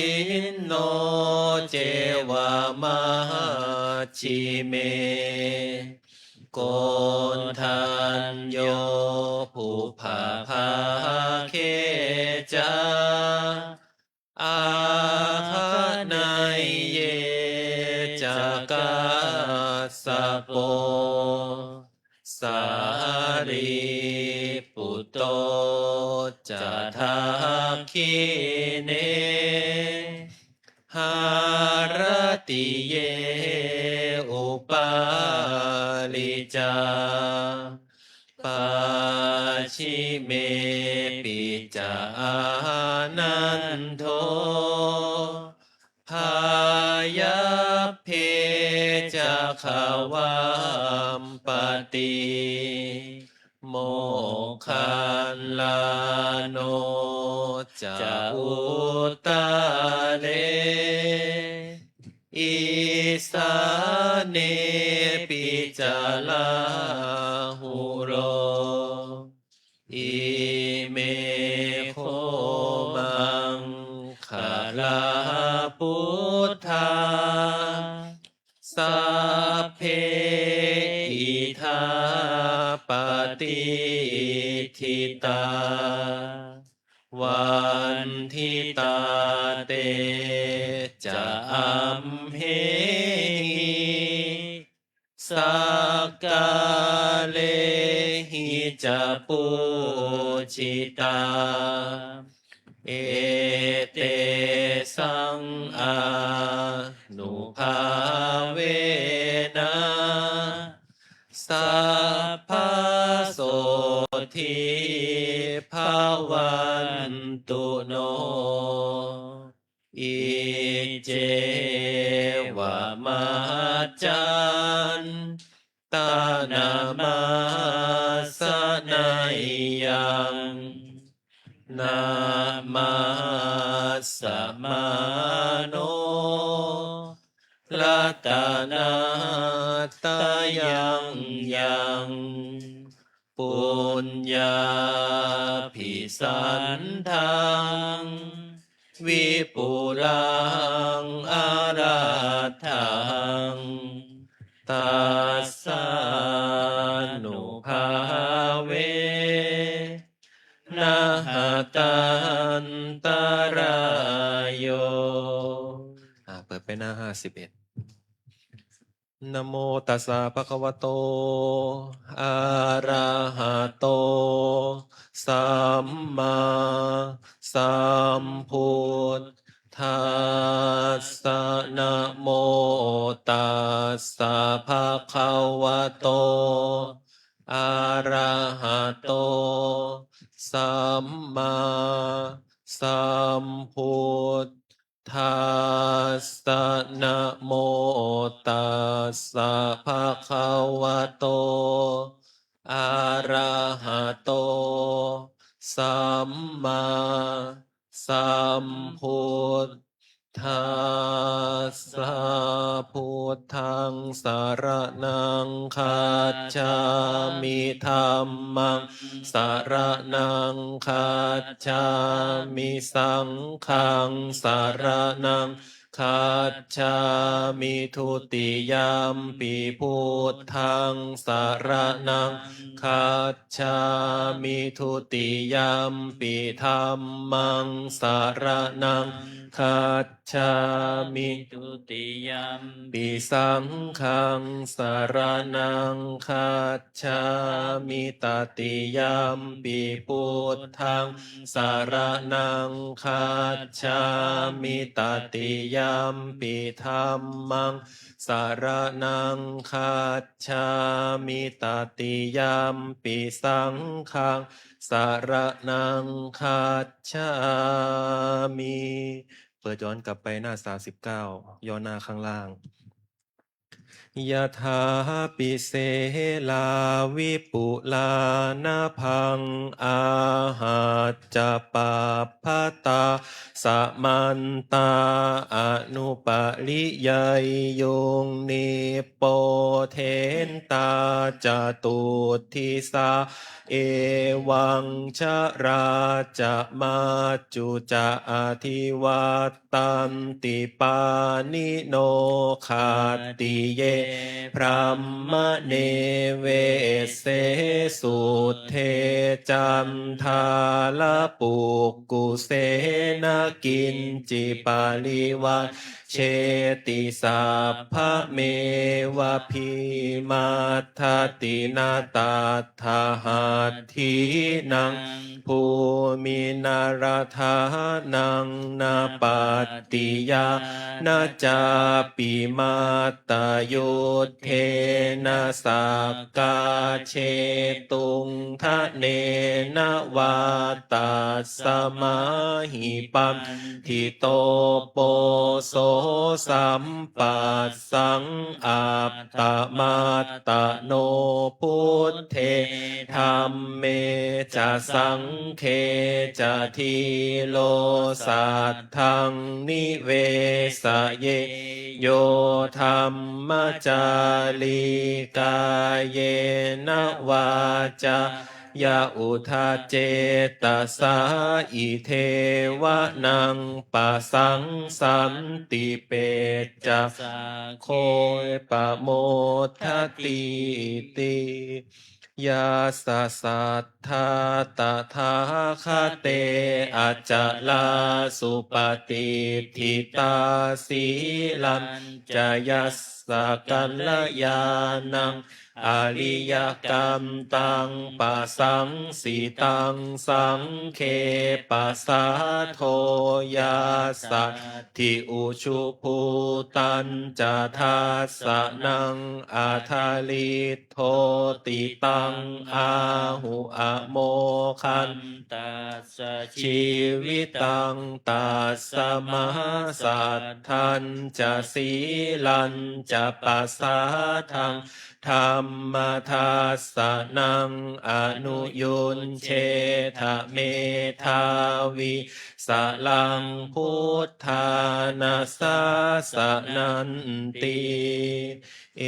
นโนเจวามหาชิเมโกนทันโยผู้ภาภาเคจาอาคานายเยจากาสโปสารีปุตโตจะทักขิเนหารติเยอุปาลิจาปาชิเมปิจานันโทพายาเพจะขาวามปติโมคันลาโนจะอุตาเลอิสาเนปิจาลาหุโรอิเมโคมังคาลาพุทธาสัพเพอิทาปฏิทิตาวันทิตาเตจะอัมเหสักกาเลหิจะปูชิตาเอเตสังอานุภาเวนะสั อิเจวะมัจจันตานามาสนัยยังนามาสมาโนลัตตานาตายังยังปุญญาภิสันทังวิปุลังอาราทังตัสสะนุภาเวนะหตันตรายโยเปิดไปหน้า51นะโมตัสสะภะคะวะโตอะระหะโตสัมมาสัมพุทธัสสะนะโมตัสสะภะคะวะโตอะระหะโตสัมมาสัมพุทธัสสะนะโมตัสสะภะคะวะโตอะระหะโตสัมมาสัมพุทธัสสะพุทธังสรณังคัจฉามิธัมมังสรณังคัจฉามิสังฆังสรณังคัจฉามิทุติยมปิพุทธังสรณังคัจฉามิทุติยมปิธัมมังสรณังคัจฉามิทุติยม ปิสังฆังสรณังคัจฉามิตติยมปิพุทธังสรณังคัจฉามิตติยมปิธัมมังสรณังคัจฉามิตติยมปิสังฆังสรณังคัจฉามิเปิดย้อนกลับไปหน้า39ย้อนหน้าข้างล่างยะถาปิเสลาวิปุลานาพังอาหัจจปาภตาสมันตาอนุปริยยยงนิโปเทนตาจตุทิสาเอวังชราจะมาจุจะอธิวัตตันติปานิโนขาติเยพรัมมะเนเวเสสุเทจันทาลปุกกุเสนกินจิปาลิวัชเชติสัพพะเมวะพิมาทัตินาตาทาหัตถีนังภูมินาราธานังนาปัตติยานาจาปิมาตยุทเทนะสักกาเชตุงทะเนนะวาตัสสมาหิปัมทิโตโปโสสัมปัสสังอัปตมาตตโนพุทเทธัมเมจะสังเคจะทีโลสัทธังนิเวสเยโยธัมมจาริกายเยนะวาจายะอุทาเจตสาอิเทวะนังปัสสังสันติเปจะโคยปะโมทติติยาสสัทธาตถาคเตอาจลาสุปฏิทิตาสีลันจยัส สะกัลยาณังอริยกรรมตังปัสสังสิตังสังเคปัสสะโทยาสัตถิอุชุภูตันจะทัสสะนังอาทาลิโทติตังอาหุอะโมคันตัสสะชีวิตังตัสสะมหาสัทธันจะสีลันจะปัสสะทังธรรมทัสสะนังอนุยุนเชทะเมทาวิสลังพุทธานาสาสะนันติเอ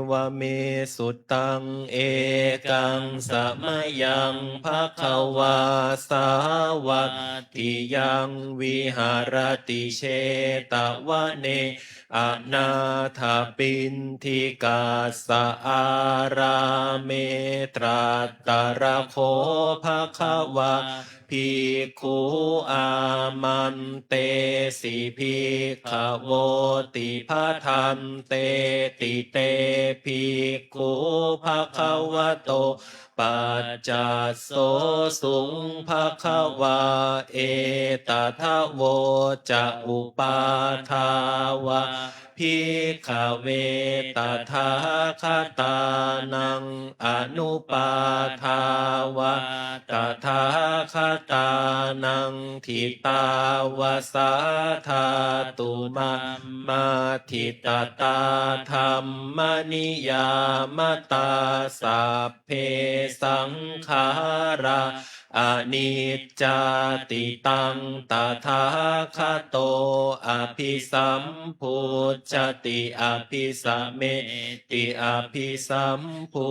วเมสุตังเอกังสะมะยังภะคะวาสาวะติยังวิหารติเชตวะเนอนาถปินทิกาสะอาราเมตรัตตระโคภะคะวะภิกขุอามันเตสิภิกขโวติภะทันเตติเตภิกขุภะคะวะโตปัจจัสโสสุงภะคะวะเอตทะโวจะอุปาทาวะภิกขเวตถาคตานังอนุปาทาวะตถาคตานังทิตาวะสาธาตุมามาทิตตาธรรมนิยามตาสัพเพสังขาราอนิจจาติตังตถาคโตอภิสัมพุชติอภิสัมเมติอภิสัมพุ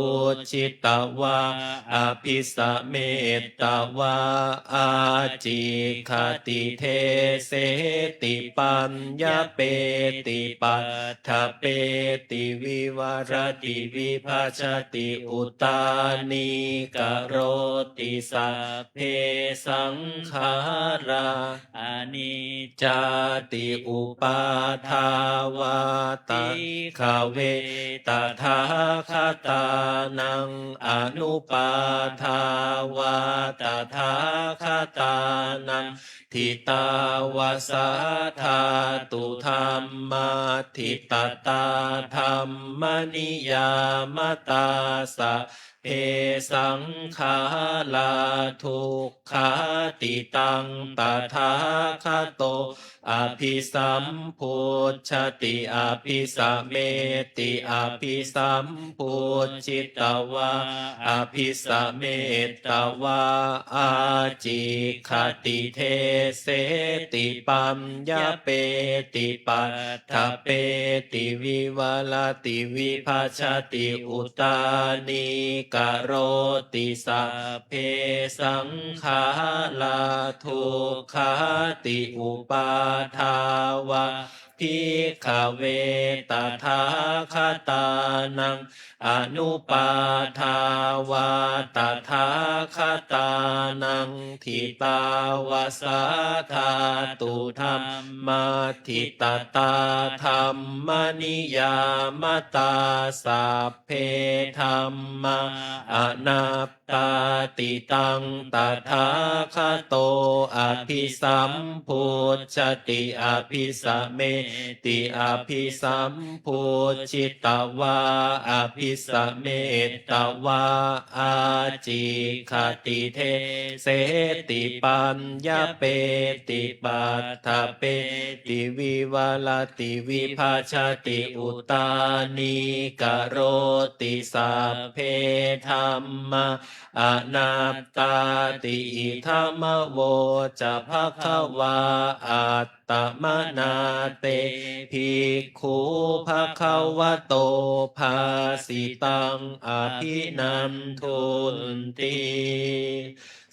ชิตวาอภิสัมเมตตวาอาจิคติเทเสติปัญญาเปติปัฏฐเปติวิวารติวิภาชติอุตานิกโรติสัพเพสังขาราอนิจจาติอุปาทาวาติขเวตถาคตานังอนุปาทาวาตถาคตานังทิตาวาสาธาตุธรรมาทิตตาธรรมนิยามตาสะเพสังขาลาทุกขาติตังตถาคโตอภิสัมพุชติอภิสัมเมติอภิสัมพุชิตวาอภิสัมเมตตวาอาจิคติเทเสติปัญญาเปติปัฏฐเปติวิวาลติวิภาชติอุตานิกโรติสัพเพสังขาลาทุกขาติอุปาทาวะภิกขเวตถาคตานังอนุปาทาวาตถาคตานังทิตาวาสาธาตุธรรมาทิตตาธรรมนิยามตาสัพเพธรรมอนัปตาติตังตถาคโตอภิสัมพุชติอภิสัมเมติอภิสัมพุชิตวาอภิสัมเมตตวาอาจิคติเทเสติปัญญาเปติปัฏฐเปติวิวาลติวิภาชติอุตานิกโรติสัพเพธรรมอนัตตาติธรรมโวจะภควาอัตตมนาเตภิกขุภควโตภาสิตังอภินันทุนติ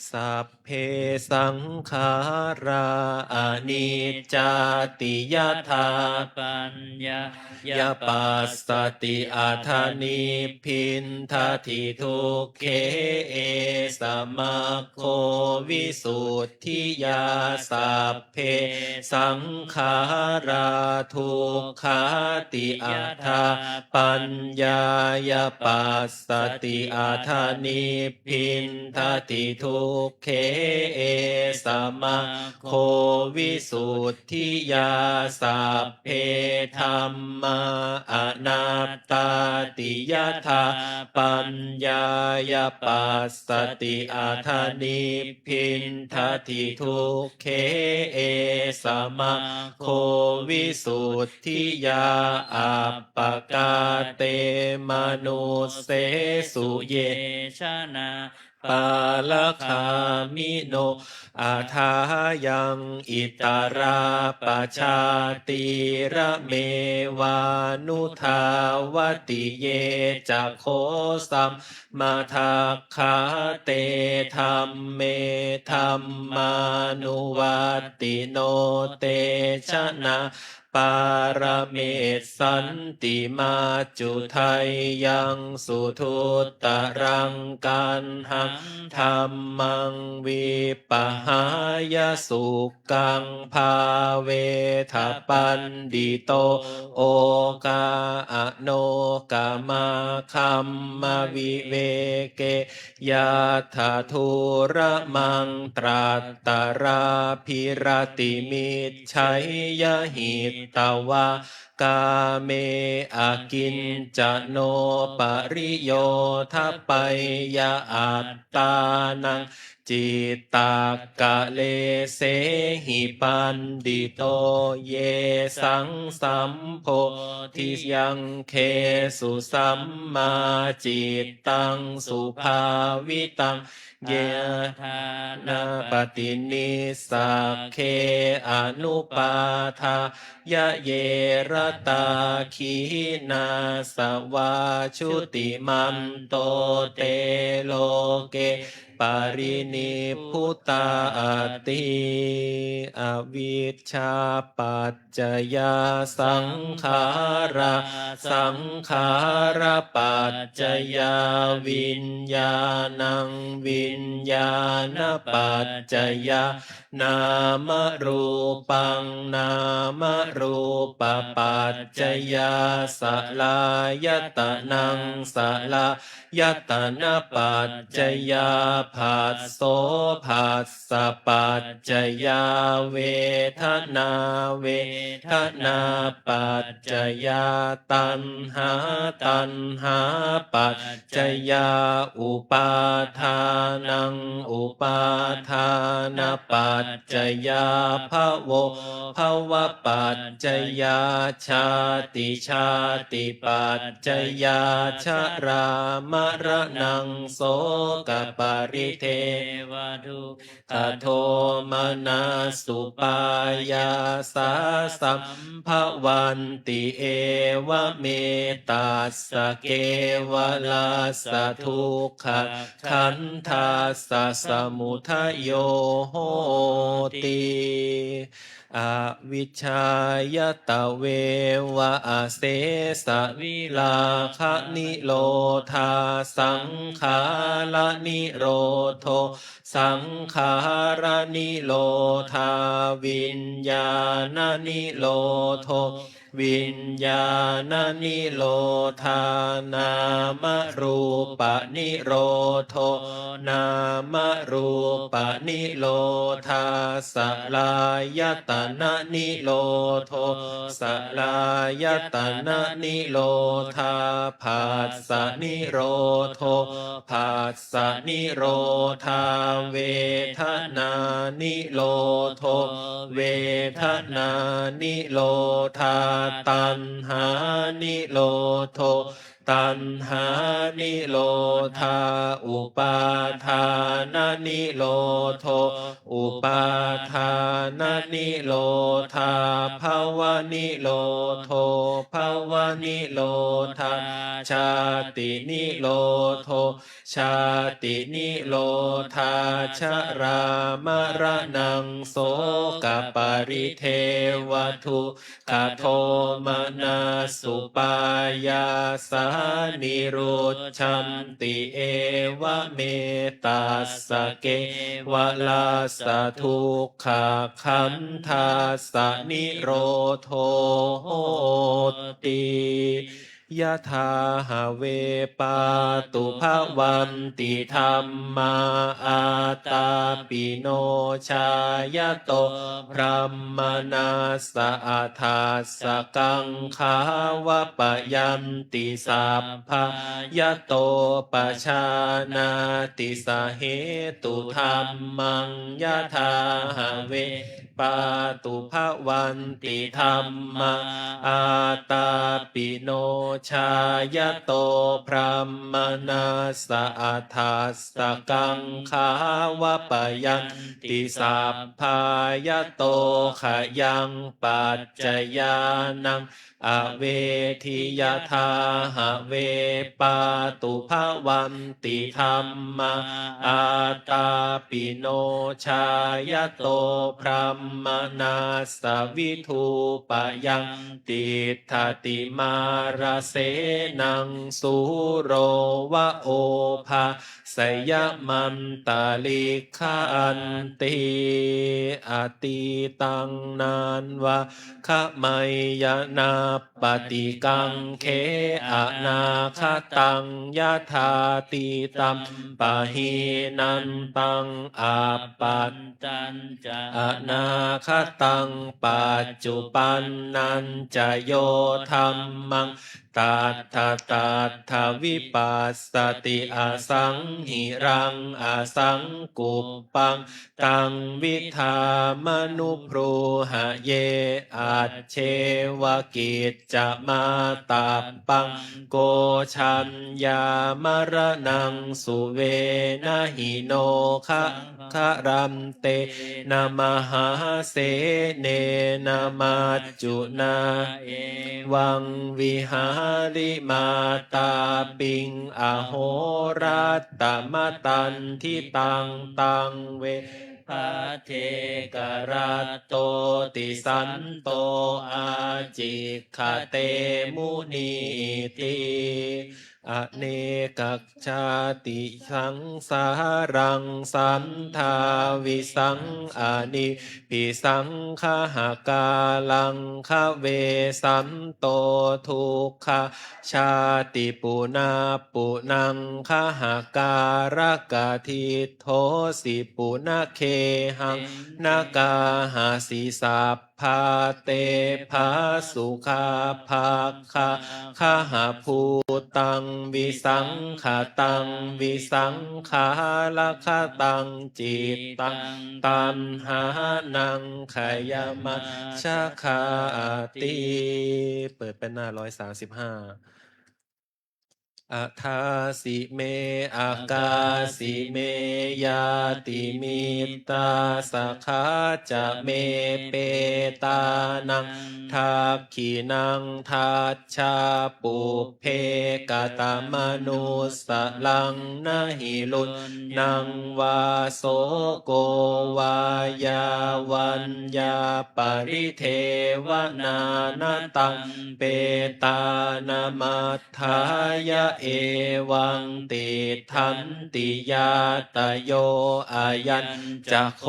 สัพเพสังขาราอนิจจาติยถาปัญญาย ปัสสติอัฏฐานิพินททิทุกเขเอสมัคโควิสุทธิยาสัพเพสังขาราทุกขาติอัฏฐาปัญญายปัสสติอัฏฐานิพินททิทุกเขเอสมัคโควิสุทธิยาสัพเพธัมมาอนัตตาติยถาปัญญายปัสสติอัฏฐานิพินททิทุกเขเอสมัคโควิสุทธิยาอัปปกาเตมนุสเสสุเยชนะ ปาลคามิโนอาทายังอิตาราปชาติระเมวานุทาวติเยจะโคสัมมาทัคขาเตธรรมเมธรรมานุวัตติโนเตชนะปารเมตสันติมาจุทัยยังสุทุตตรังกันหังธรรมังวิปหายสุกังภาเวทปันดิโตโอกาอโนกามาคัมมวิเวเกยาถาทุระมังตรัตตราภิรติมิจฉัยยหิตตวากาเมอากินจะโนปริโยทัปไปยะอัตตานังจิตตากะเลเสหิปันดิโตเยสังสัมโพธิยังเคสุสัมมาจิตตังสุภาวิตังเยธานาปฏินิสักเคอนุปาทายะเยรตาขีนาสวาชุติมันโตเตโลเกปารินิพพุตาติอวิชชาปัจจยาสังขาราสังขารปัจจยาวิญญาณังวิญญาณปัจจยานามรูปังนามรูปปัจจยาสลายตนังสลายตนะปัจจยาผัสโสผัสสะปัจจยาเวทนาเวทนาปัจจยาตัณหาตัณหาปัจจยาอุปาทานังอุปาทานปัจจยาภวภวปัจจยาชาติชาติปัจจยาชรามรณังโสกปริเทวทุกขโทมนัสสุปายาสาสัมภวันติเอวเมตัสสะเกวลาสะทุกขขันธาสะสมุทัยโยโหติอวิชชายตะเววะอาเสสะวิลาคะนิโรธาสังขารานิโรโทสังขารนิโรธาวิญญาณนิโรโทวิญญาณนิโรธานามรูปนิโรโทนามรูปนิโรธาสลายตนะนิโรโทสลายตนะนิโรธาผัสสะนิโรโทผัสสะนิโรธาเวทนานิโรโทเวทนานิโรธาตัณหานิโรโท ตัณหานิโรธาอุปาทานนิโรโทอุปาทานนิโรธาภวนิโรโทภวนิโรธาชาตินิโรโทชาตินิโรธาชรามรณังโสกปริเทวทุกขโทมนาสุปายาสานิโรธชันติเอวเมตัสสะเกวลาสะทุกขคันธาสะนิโรโทติยะถาหาเวปาตุภวันติธรรมาอาตาปิโนชายโตพรหมนาสะอาทาสกังขาวะปะยันติสัพพายโตปชานาติสาเหตุธรรมังยะถาหาเวปาตุภวันติธรรมาอาตาปิโนชายโตพรหมนาสะอาทาสกังขาวะปะยันติสัพพายโตขยังปัจจยานังอเวทิยถาหะเวปาตุภวันติธรรมาอาตาปิโนชายโตพรหมนาสวิทูปยังติทติมาราเสนังสุโรวะโอภาสยมันตาลิขันติอติตังนานวะขะไมยนาปฏิกังเขอนาคตังยะถาติตัมปะหีนันตังอาปัจจันจะอนาคตังปัจจุปันนันจะโยธรรมังตัทธะตัทธวิปัสสติอสังหิรังอสังกุปปังตังวิธามนุพรูหะเยอัจเชวกิจจะมาตาปังโกชัญญามรณังสุเวนะหิโนคะคะรันเตนะมหาเสเนนะมัจจุนาเอวังวิหาริมาตาปิงอโหรัตตมตันทิตังตังเวพาเทกรัตโตติสันโตอาจิกขเตมุนีติอเนกชาติสังสารังสันทาวิสังอานิปิสังขหากาลังคะเวสันโตทุกขชาติปุนาปุนังขหาการกาทิโทสิปุนะเคหังนากาหาสิสัพพาเตภาสุขาภาคะขหาภูตังวิสังขตังวิสังขาละขตังจิตตังตันหานังขยมัชชะคาติเปิดเป็นหน้า135อาทาสิเมอากาสิเมยาติมิตาสขาจะเมเปตานังทักขินังทัชชาปุเพกตมนุสลังนะหิลุนนังวาโสโกวายาวันยาปริเทวนานาตังเปตานามัทธายะเอวังติทันติยาตโยอายันจะโค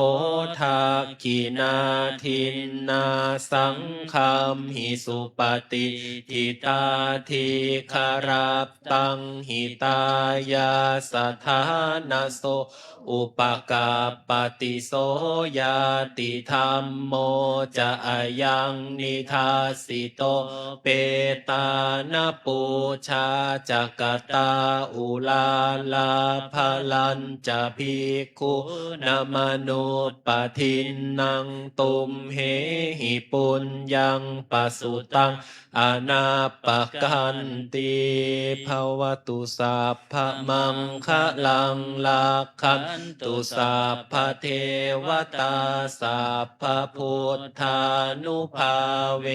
ทักขินาทินนาสังคัมหิสุปฏิทิตาทิคารับตังหิตายาสถานาโสอุปกาปติโสยาติธรรมโมจะอายังนิทาสิโตเปตานาปูชาจัก กตาอุลาลาภลันจะภิกขุนามานุปทินนังตุมเหหิปุญญังปสุตังอนาปกันติภวตุสัพพะมังคะลังลาคันตุสัพพะเทวตาสัพพะพุทธานุภาเว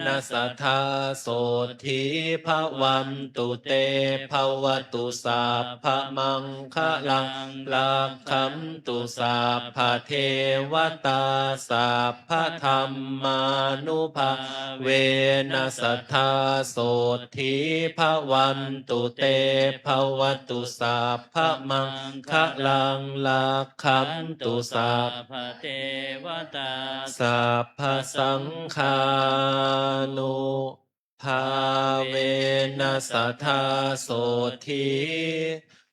นัสทธาโสธีภวันตุเตภวตุสัพพะมังคะลังลาคันตุสัพพะเทวตาสัพพะธรรมานุภาเวนัสทธาโสธีภวันตุเตภวตุสัพพะมังคะลังลาคันตุสัพพะเทวตาสัพพะสังฆานุภาเวนัสทธาโสธี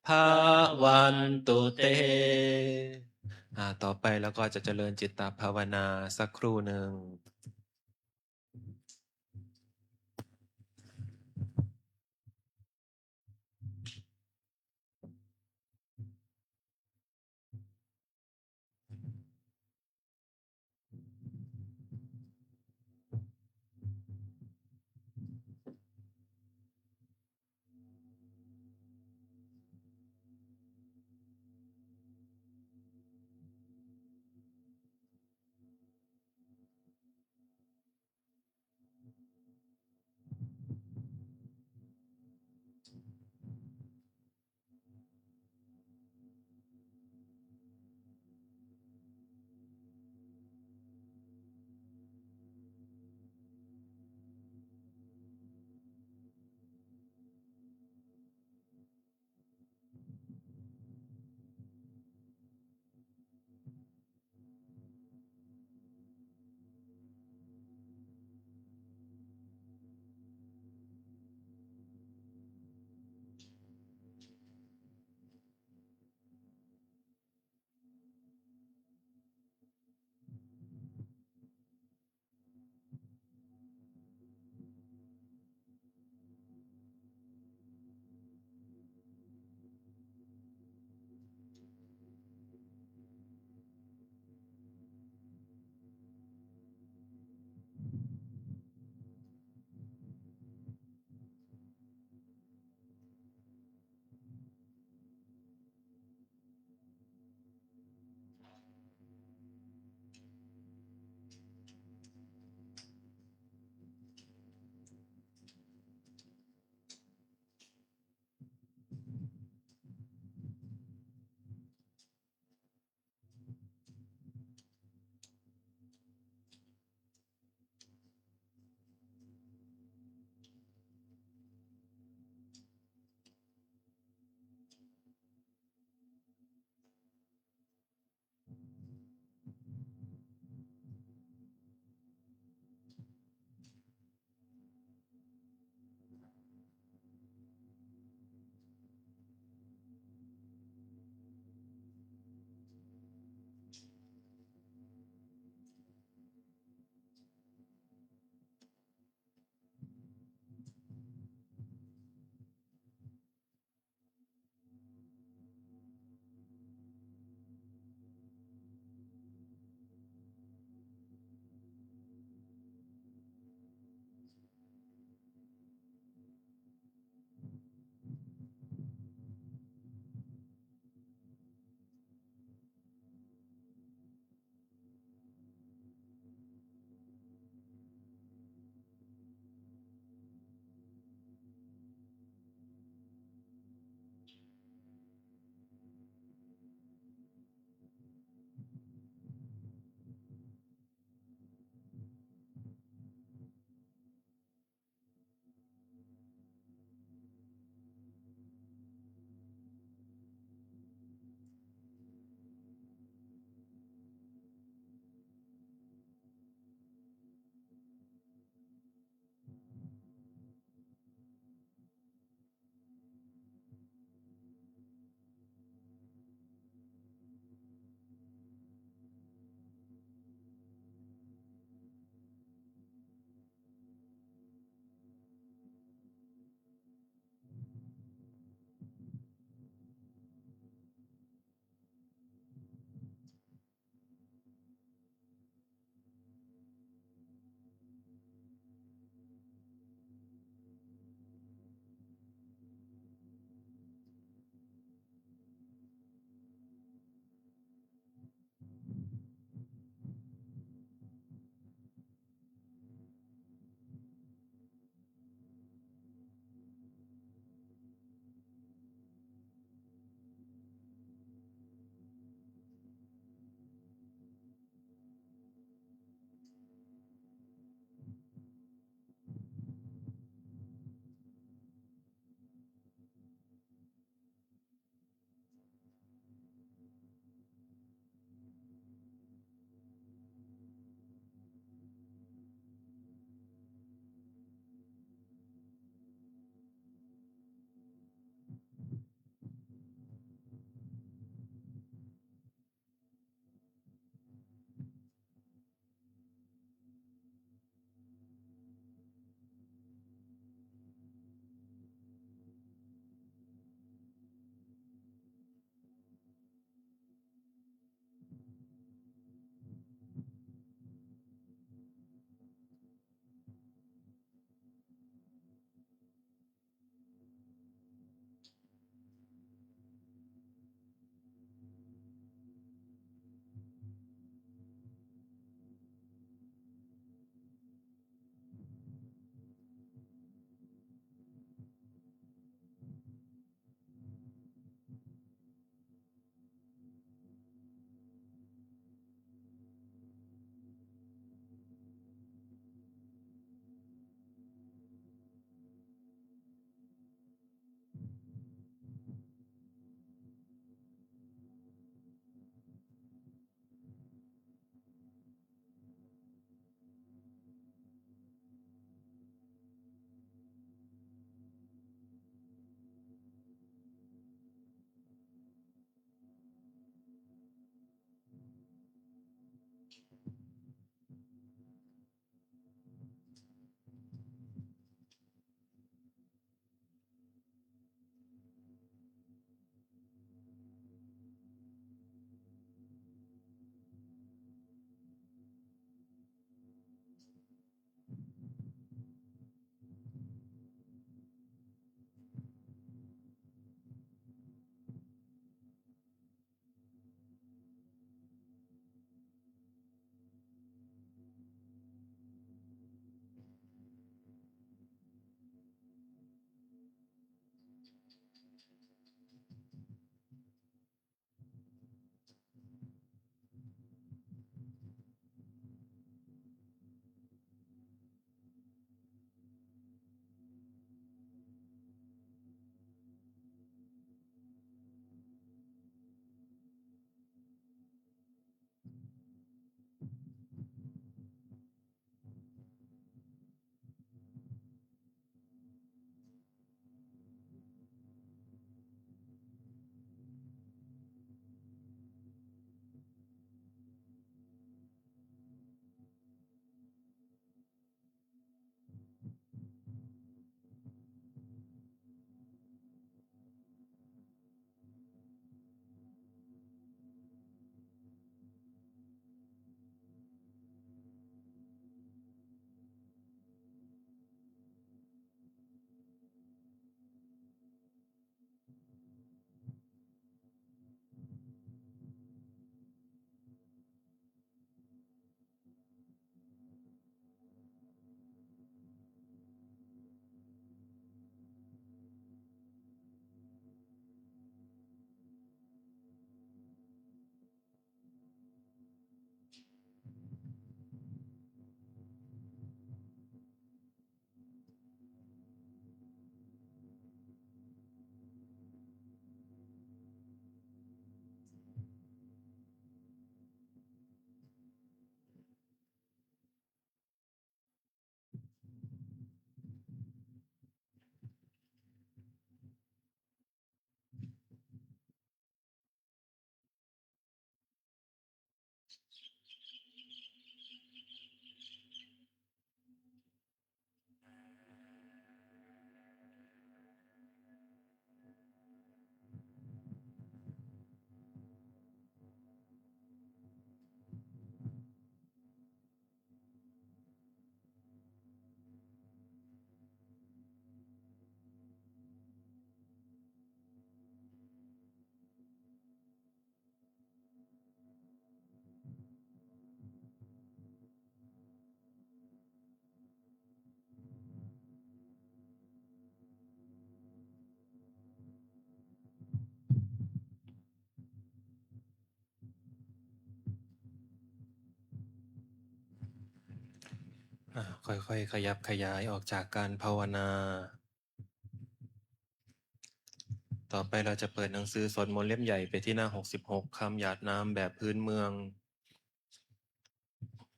ภวันตุเตต่อไปแล้วก็จะเจริญจิตตภาวนาสักครู่หนึ่ง ค่อยๆขยับขยายออกจากการภาวนา ต่อไปเราจะเปิดหนังสือสวดมนต์เล่มใหญ่ไปที่หน้า66คำหยาดน้ำแบบพื้นเมือง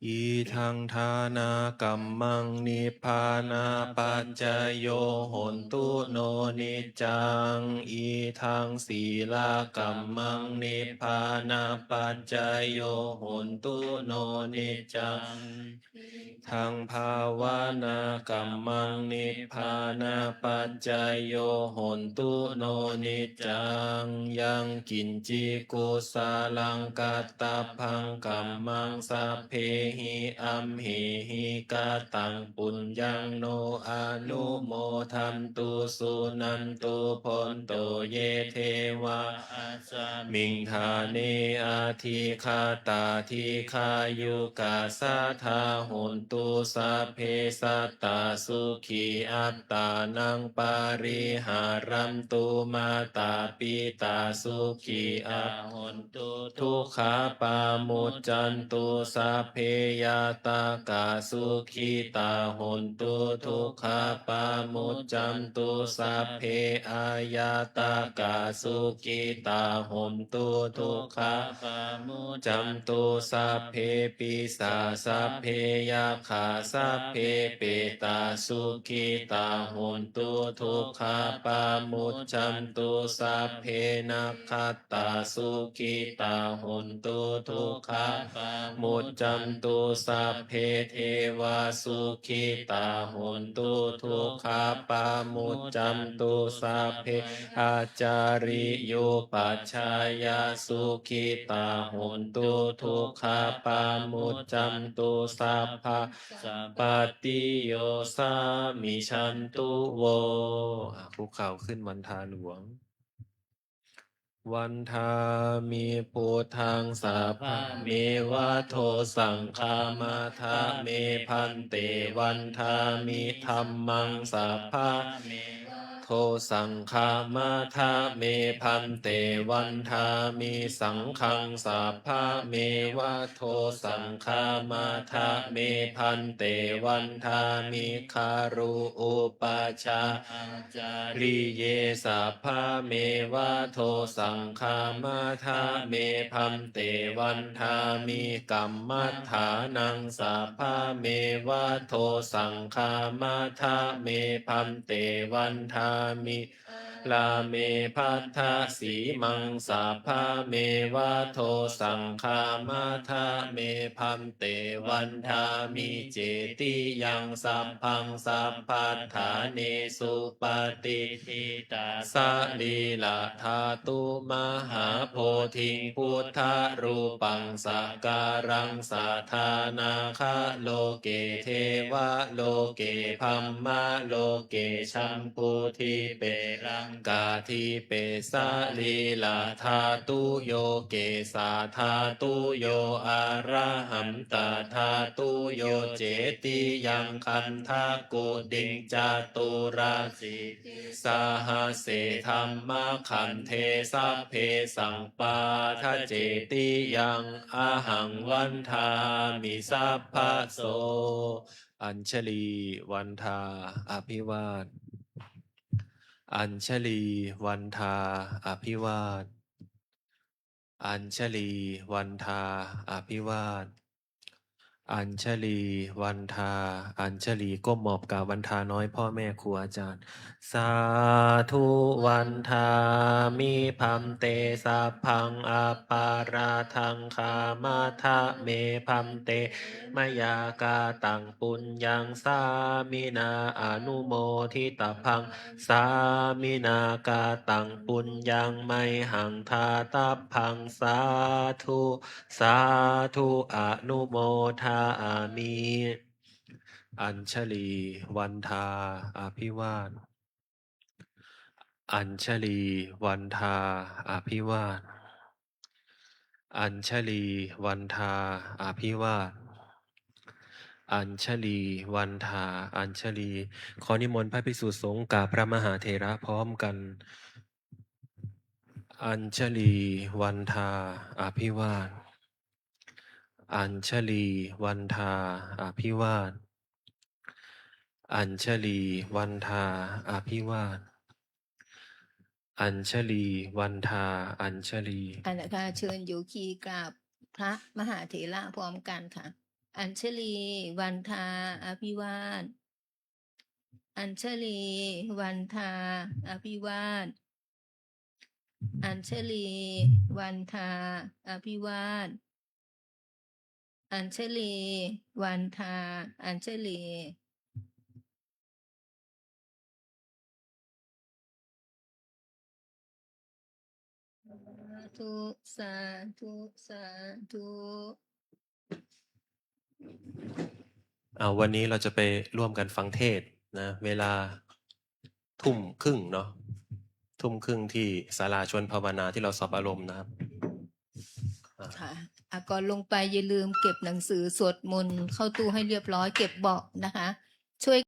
อีทังทานากัมมังนิพพานาปัจจโยโหนตุโนนิจจังอีทังศีลากัมมังนิพพานาปัจจโยโหนตุโนนิจจังทางภาวนากัมมังนิพพานาปัจจโยโหนตุโนนิจจังยังกินจิกุสาลังกัตตพังกัมมังสัพเพหิอัมเหหิกาตังปุญญังโนอนุโมทันตุสุนันตุพนโตเยเทวามิงทาเนอาทิคาตาทิคายุกาสาทาโหนตุสัพเพสัตตาสุขีอัตตานังปาริหารัมตุมาตาปิตาสุขีอาโหนตุทุกขาปามุจจันตุสัพเพยาตากาสุขีตาโหนตุทุกขาปามุจจันตุสัพเพอายาตากาสุขีตาโหนตุทุกขาปามุจจันตุสัพเพปิสาสัพเพยาขาสัพเพเปตาสุขีตาโหนตุทุกขาปามุจจันตุสัพเพนัคขัตตาสุขีตาโหนตุทุกขาปามุจจันตุสัพเพเทวาสุขีตาโหนตุทุกขาปามุจจันตุสัพเพอาจาริโยปัชฌายาสุขีตาโหนตุทุกขาปามุจจันตุสัพพะสัพปติโยสามิชันตุโวคุกเข่าขึ้นวันทาหลวงวันทามีพุทธังสัพพะเมวะโทสังฆามาทาเมพันเตวันทามิธัมมังสัพพะเมโทสังฆามาทาเมพันเตวันทามิสังฆังสัพพะเมวะโทสังฆามาทาเมพันเตวันทามิคารุอุปชาจาริเยสัพพะเมวะโทสังฆามาทาเมพันเตวันทามิกัมมัฏฐานังสัพพะเมวะโทสังฆามาทาเมพันเตวันทามิลาเมพัทธสีมังสัพพะเมวะโทสังฆามาทาเมพันเตวันทามิเจติยังสัพพังสัพพัทธาเนสุปฏิทิตาสลีลาธาตุมหาโพธิพุทธรูปังสักการังสัทธานาคโลเกเทวะโลเกพัมมะโลเกชัมพูทิเปรังกาทิเปสาลีลาธาตุโยเกสาธาตุโยอะระหัมตาธาตุโยเจติยังคันทากุดิงจาตุราสีสหเสธัมมะขันเทสัพเพสังปาทเจติยังอาหังวันทามิสัพพะโสอัญชลีวันทาอภิวาทอัญชลีวันทาอภิวาทอัญชลีวันทาอภิวาทอัญชลีวันทาอัญชลีก้มหมอบกราบวันทาน้อยพ่อแม่ครูอาจารย์สาธุวันทามิพัมเตสัพพังอปาราทังคามาทะเมพัมเตมยากาตังปุญญังสามินาอนุโมทิตพังสามินากาตังปุญญังไมหังทาตัพังสาธุสาธุอนุโมทามิอัญชลีวันทาอภิวาทอัญชลีวันทาอภิวาทอัญชลีวันทาอภิวาทอัญชลีวันทาอัญชลีขอนิมนต์พระภิกษุสงฆ์กับพระมหาเถระพร้อมกันอัญชลีวันทาอภิวาทอัญชลีวันทาอภิวาท อัญชลีวันทาอภิวาทอัญชลีวันทาอัญชลี อันนะคะเชิญโยคีกราบพระมหาเถระพร้อมกันค่ะ อัญชลีวันทาอภิวาทอัญชลีวันทาอภิวาทอัญชลีวันทาอภิวาทอัญชลีวันทาอัญชลีสาธุสาธุสาธุ วันนี้เราจะไปร่วมกันฟังเทศน์นะเวลาทุ่มครึ่งเนาะทุ่มครึ่งที่ศาลาชวนภาวนาที่เราสอบอารมณ์นะครับ ค่ะก่อนลงไปอย่าลืมเก็บหนังสือสวดมนต์เข้าตู้ให้เรียบร้อยเก็บเบาะนะคะ ช่วย